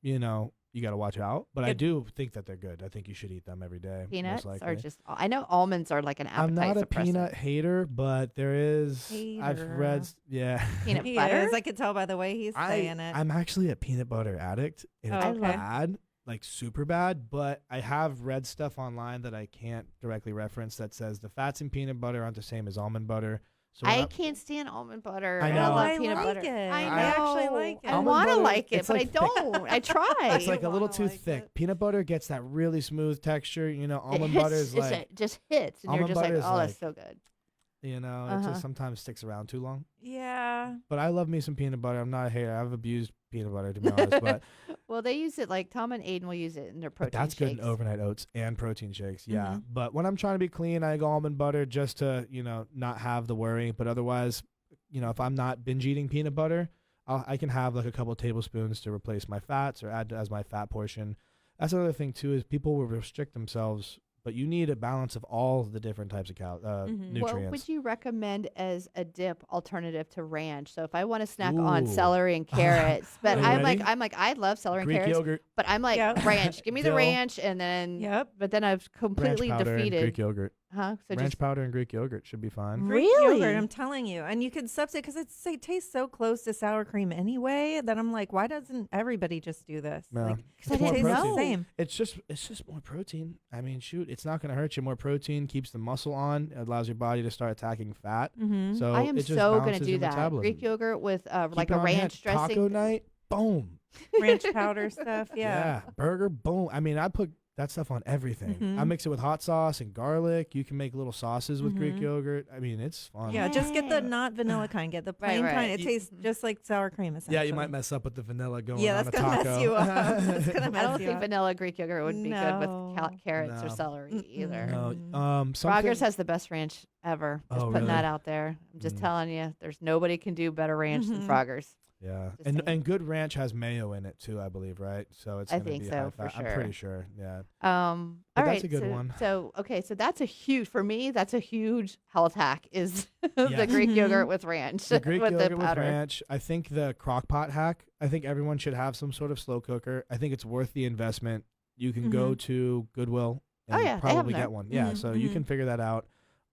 you know, you got to watch out. But I do think that they're good. I think you should eat them every day. Peanuts most are likely. just. I know almonds are like an I'm appetite not a suppressant. peanut hater, but there is. I've Hater. read. Yeah. Peanut He butter. is. I could tell by the way he's saying it. I'm actually a peanut butter addict. And Oh, it's okay. bad, like super bad. But I have read stuff online that I can't directly reference that says the fats in peanut butter aren't the same as almond butter. So I can't stand almond butter. I and know. love I peanut like butter. it. I I actually know. like it. I Almond want to butter, like it, it's but like I don't. I try. it's like a little wanna too like thick. it. Peanut butter gets that really smooth texture. You know, It almond hits- butter is it's like, just hits, and you're almond just like, butter is oh, that's like- so good. you know, it Uh-huh. just sometimes sticks around too long. Yeah. But I love me some peanut butter. I'm not a hater. I've abused peanut butter, to be honest. But Well, they use it like Tom and Aiden will use it in their protein that's good in shakes. overnight oats and protein shakes. Yeah. Mhm. But when I'm trying to be clean, I go almond butter just to, you know, not have the worry. But otherwise, you know, if I'm not binge eating peanut butter, I can have like a couple tablespoons to replace my fats or add as my fat portion. That's another thing too, is people will restrict themselves, but you need a balance of all the different types of nutrients. What would you recommend as a dip alternative to ranch? So if I want to snack on Ooh. celery and carrots, but Are you I'm ready? like I love celery and Greek carrots, yogurt, but I'm like Yep. ranch. Give me the Dill. ranch, and then But then I've ranch completely powder, and defeated. Greek yogurt. Huh? So Ranch just powder and Greek yogurt should be fine. Greek Really? yogurt, I'm telling you. And you could substitute because it tastes so close to sour cream anyway that I'm like, why doesn't everybody just do this? Yeah. Like, It's it more tastes the protein. same. It's just more protein. I mean, shoot, it's not going to hurt you. More protein keeps the muscle on. It allows your body to start attacking fat. Mm-hmm. So I am it just so gonna balances do your that. metabolism. Greek yogurt with like Keep a it on hand. ranch dressing. Taco night, boom. Ranch powder stuff. Yeah. Burger, boom. I mean, I put that stuff on everything. I Mhm. mix it with hot sauce and garlic. You can make little sauces with Greek Mhm. yogurt. I mean, it's fun. Yeah, just get the not vanilla kind. Get the plain right. kind. It You- tastes just like sour cream. Yeah, you essentially. might mess up with the vanilla going Yeah, on that's a gonna taco. mess you up. That's gonna I mess don't you think up. vanilla Greek yogurt would be good with No. carrots or No. celery either. No, Mm. something- Frogger's has the best ranch ever. Just Oh, putting really? that out there. I'm just Mm. telling you, there's nobody can do better ranch than Mhm. Frogger's. Yeah, Just and saying. good ranch has mayo in it too, I believe, right? So it's I gonna think be so, high for fat. I'm pretty sure. Yeah. All But right, that's a good so, one. So okay, so that's a huge for me. That's a huge health hack. Is the Yes. Greek Mhm. yogurt with ranch The Greek with yogurt the with powder. ranch. I think the crock pot hack. I think everyone should have some sort of slow cooker. I think it's worth the investment. You can go to Goodwill and Oh, yeah, they have probably them get there. one. Yeah, Mhm, so you mhm. can figure that out.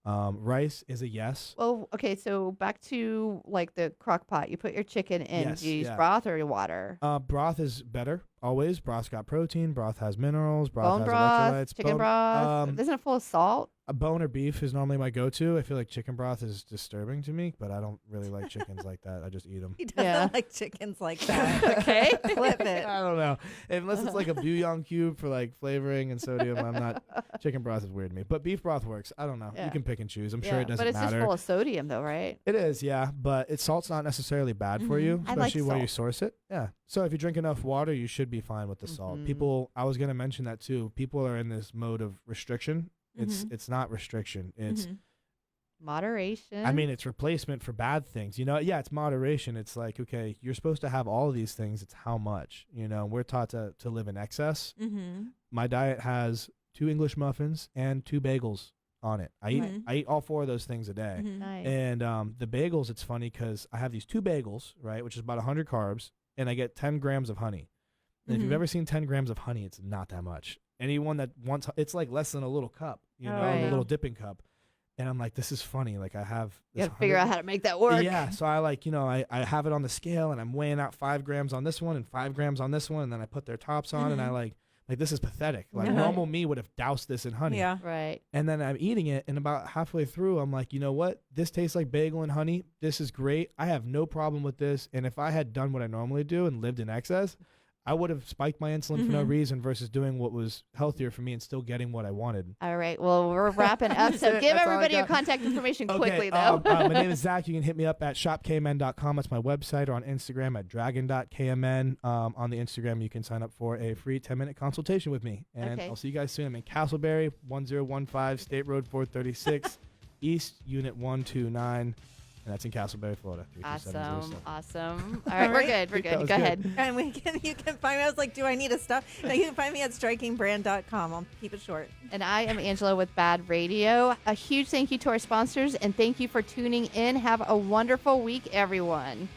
Rice is a yes. Well, okay, so back to like the crock pot. You put your chicken in. Yes, Do you use yeah. broth or water? Broth is better always. Broth's got protein. Broth has minerals. Broth Bone has broth, electrolytes. chicken Bone- broth. Isn't it full of salt? A bone or beef is normally my go-to. I feel like chicken broth is disturbing to me, but I don't really like chickens like that. I just eat them. He doesn't Yeah. like chickens like that. Okay. Flip it. I don't know. Unless it's like a bouillon cube for like flavoring and sodium, I'm not. Chicken broth is weird to me. But beef broth works. I don't know. Yeah. You can pick and choose. I'm sure Yeah, it doesn't but it's matter. just full of sodium, though, right? It is, yeah. But salt's not necessarily bad for you, I like especially where you salt. source it. Yeah. So if you drink enough water, you should be fine with the salt. Mhm. People, I was gonna mention that too. People are in this mode of restriction. It's not restriction. It's Mhm. Moderation. I mean, it's replacement for bad things. You know, yeah, it's moderation. It's like, okay, you're supposed to have all of these things. It's how much. You know, we're taught to live in excess. Mm-hmm. My diet has 2 English muffins and 2 bagels on it. Right. I eat all 4 of those things a day. Mm-hmm. nice. And the bagels, it's funny because I have these 2 bagels, right, which is about 100 carbs, and I get 10 grams of honey. And if you've Mhm. ever seen 10 grams of honey, it's not that much. Anyone that wants, it's like less than a little cup, you Oh, know, right. a little dipping cup. And I'm like, this is funny. Like I have You this got to figure 100 out how to make that work. Yeah, so I like, you know, I have it on the scale and I'm weighing out 5 grams on this one and 5 grams on this one, and then I put their tops on and I like this is pathetic. Like Right. normal me would have doused this in honey. Yeah. Right. And then I'm eating it, and about halfway through, I'm like, you know what? This tastes like bagel and honey. This is great. I have no problem with this. And if I had done what I normally do and lived in excess, I would have spiked my insulin for no reason versus doing what was healthier for me and still getting what I wanted. All right. Well, we're wrapping up. So That's it. give That's all I everybody your got. contact information quickly, though. my name is Zach. You can hit me up at shopkmn.com. That's my website, or on Instagram at dragon.kmn. On the Instagram, you can sign up for a free 10-minute consultation with me. And Okay. I'll see you guys soon. I'm in Castleberry, 1015 State Road 436, East Unit 129. And that's in Castleberry, Florida. 32707. Awesome. All right, we're good. We're That good. was Go good. ahead. And you can find me. I was like, do I need a stuff? No, you can find me at strikingbrand.com. I'll keep it short. And I am Angela with BaaD Radio. A huge thank you to our sponsors, and thank you for tuning in. Have a wonderful week, everyone.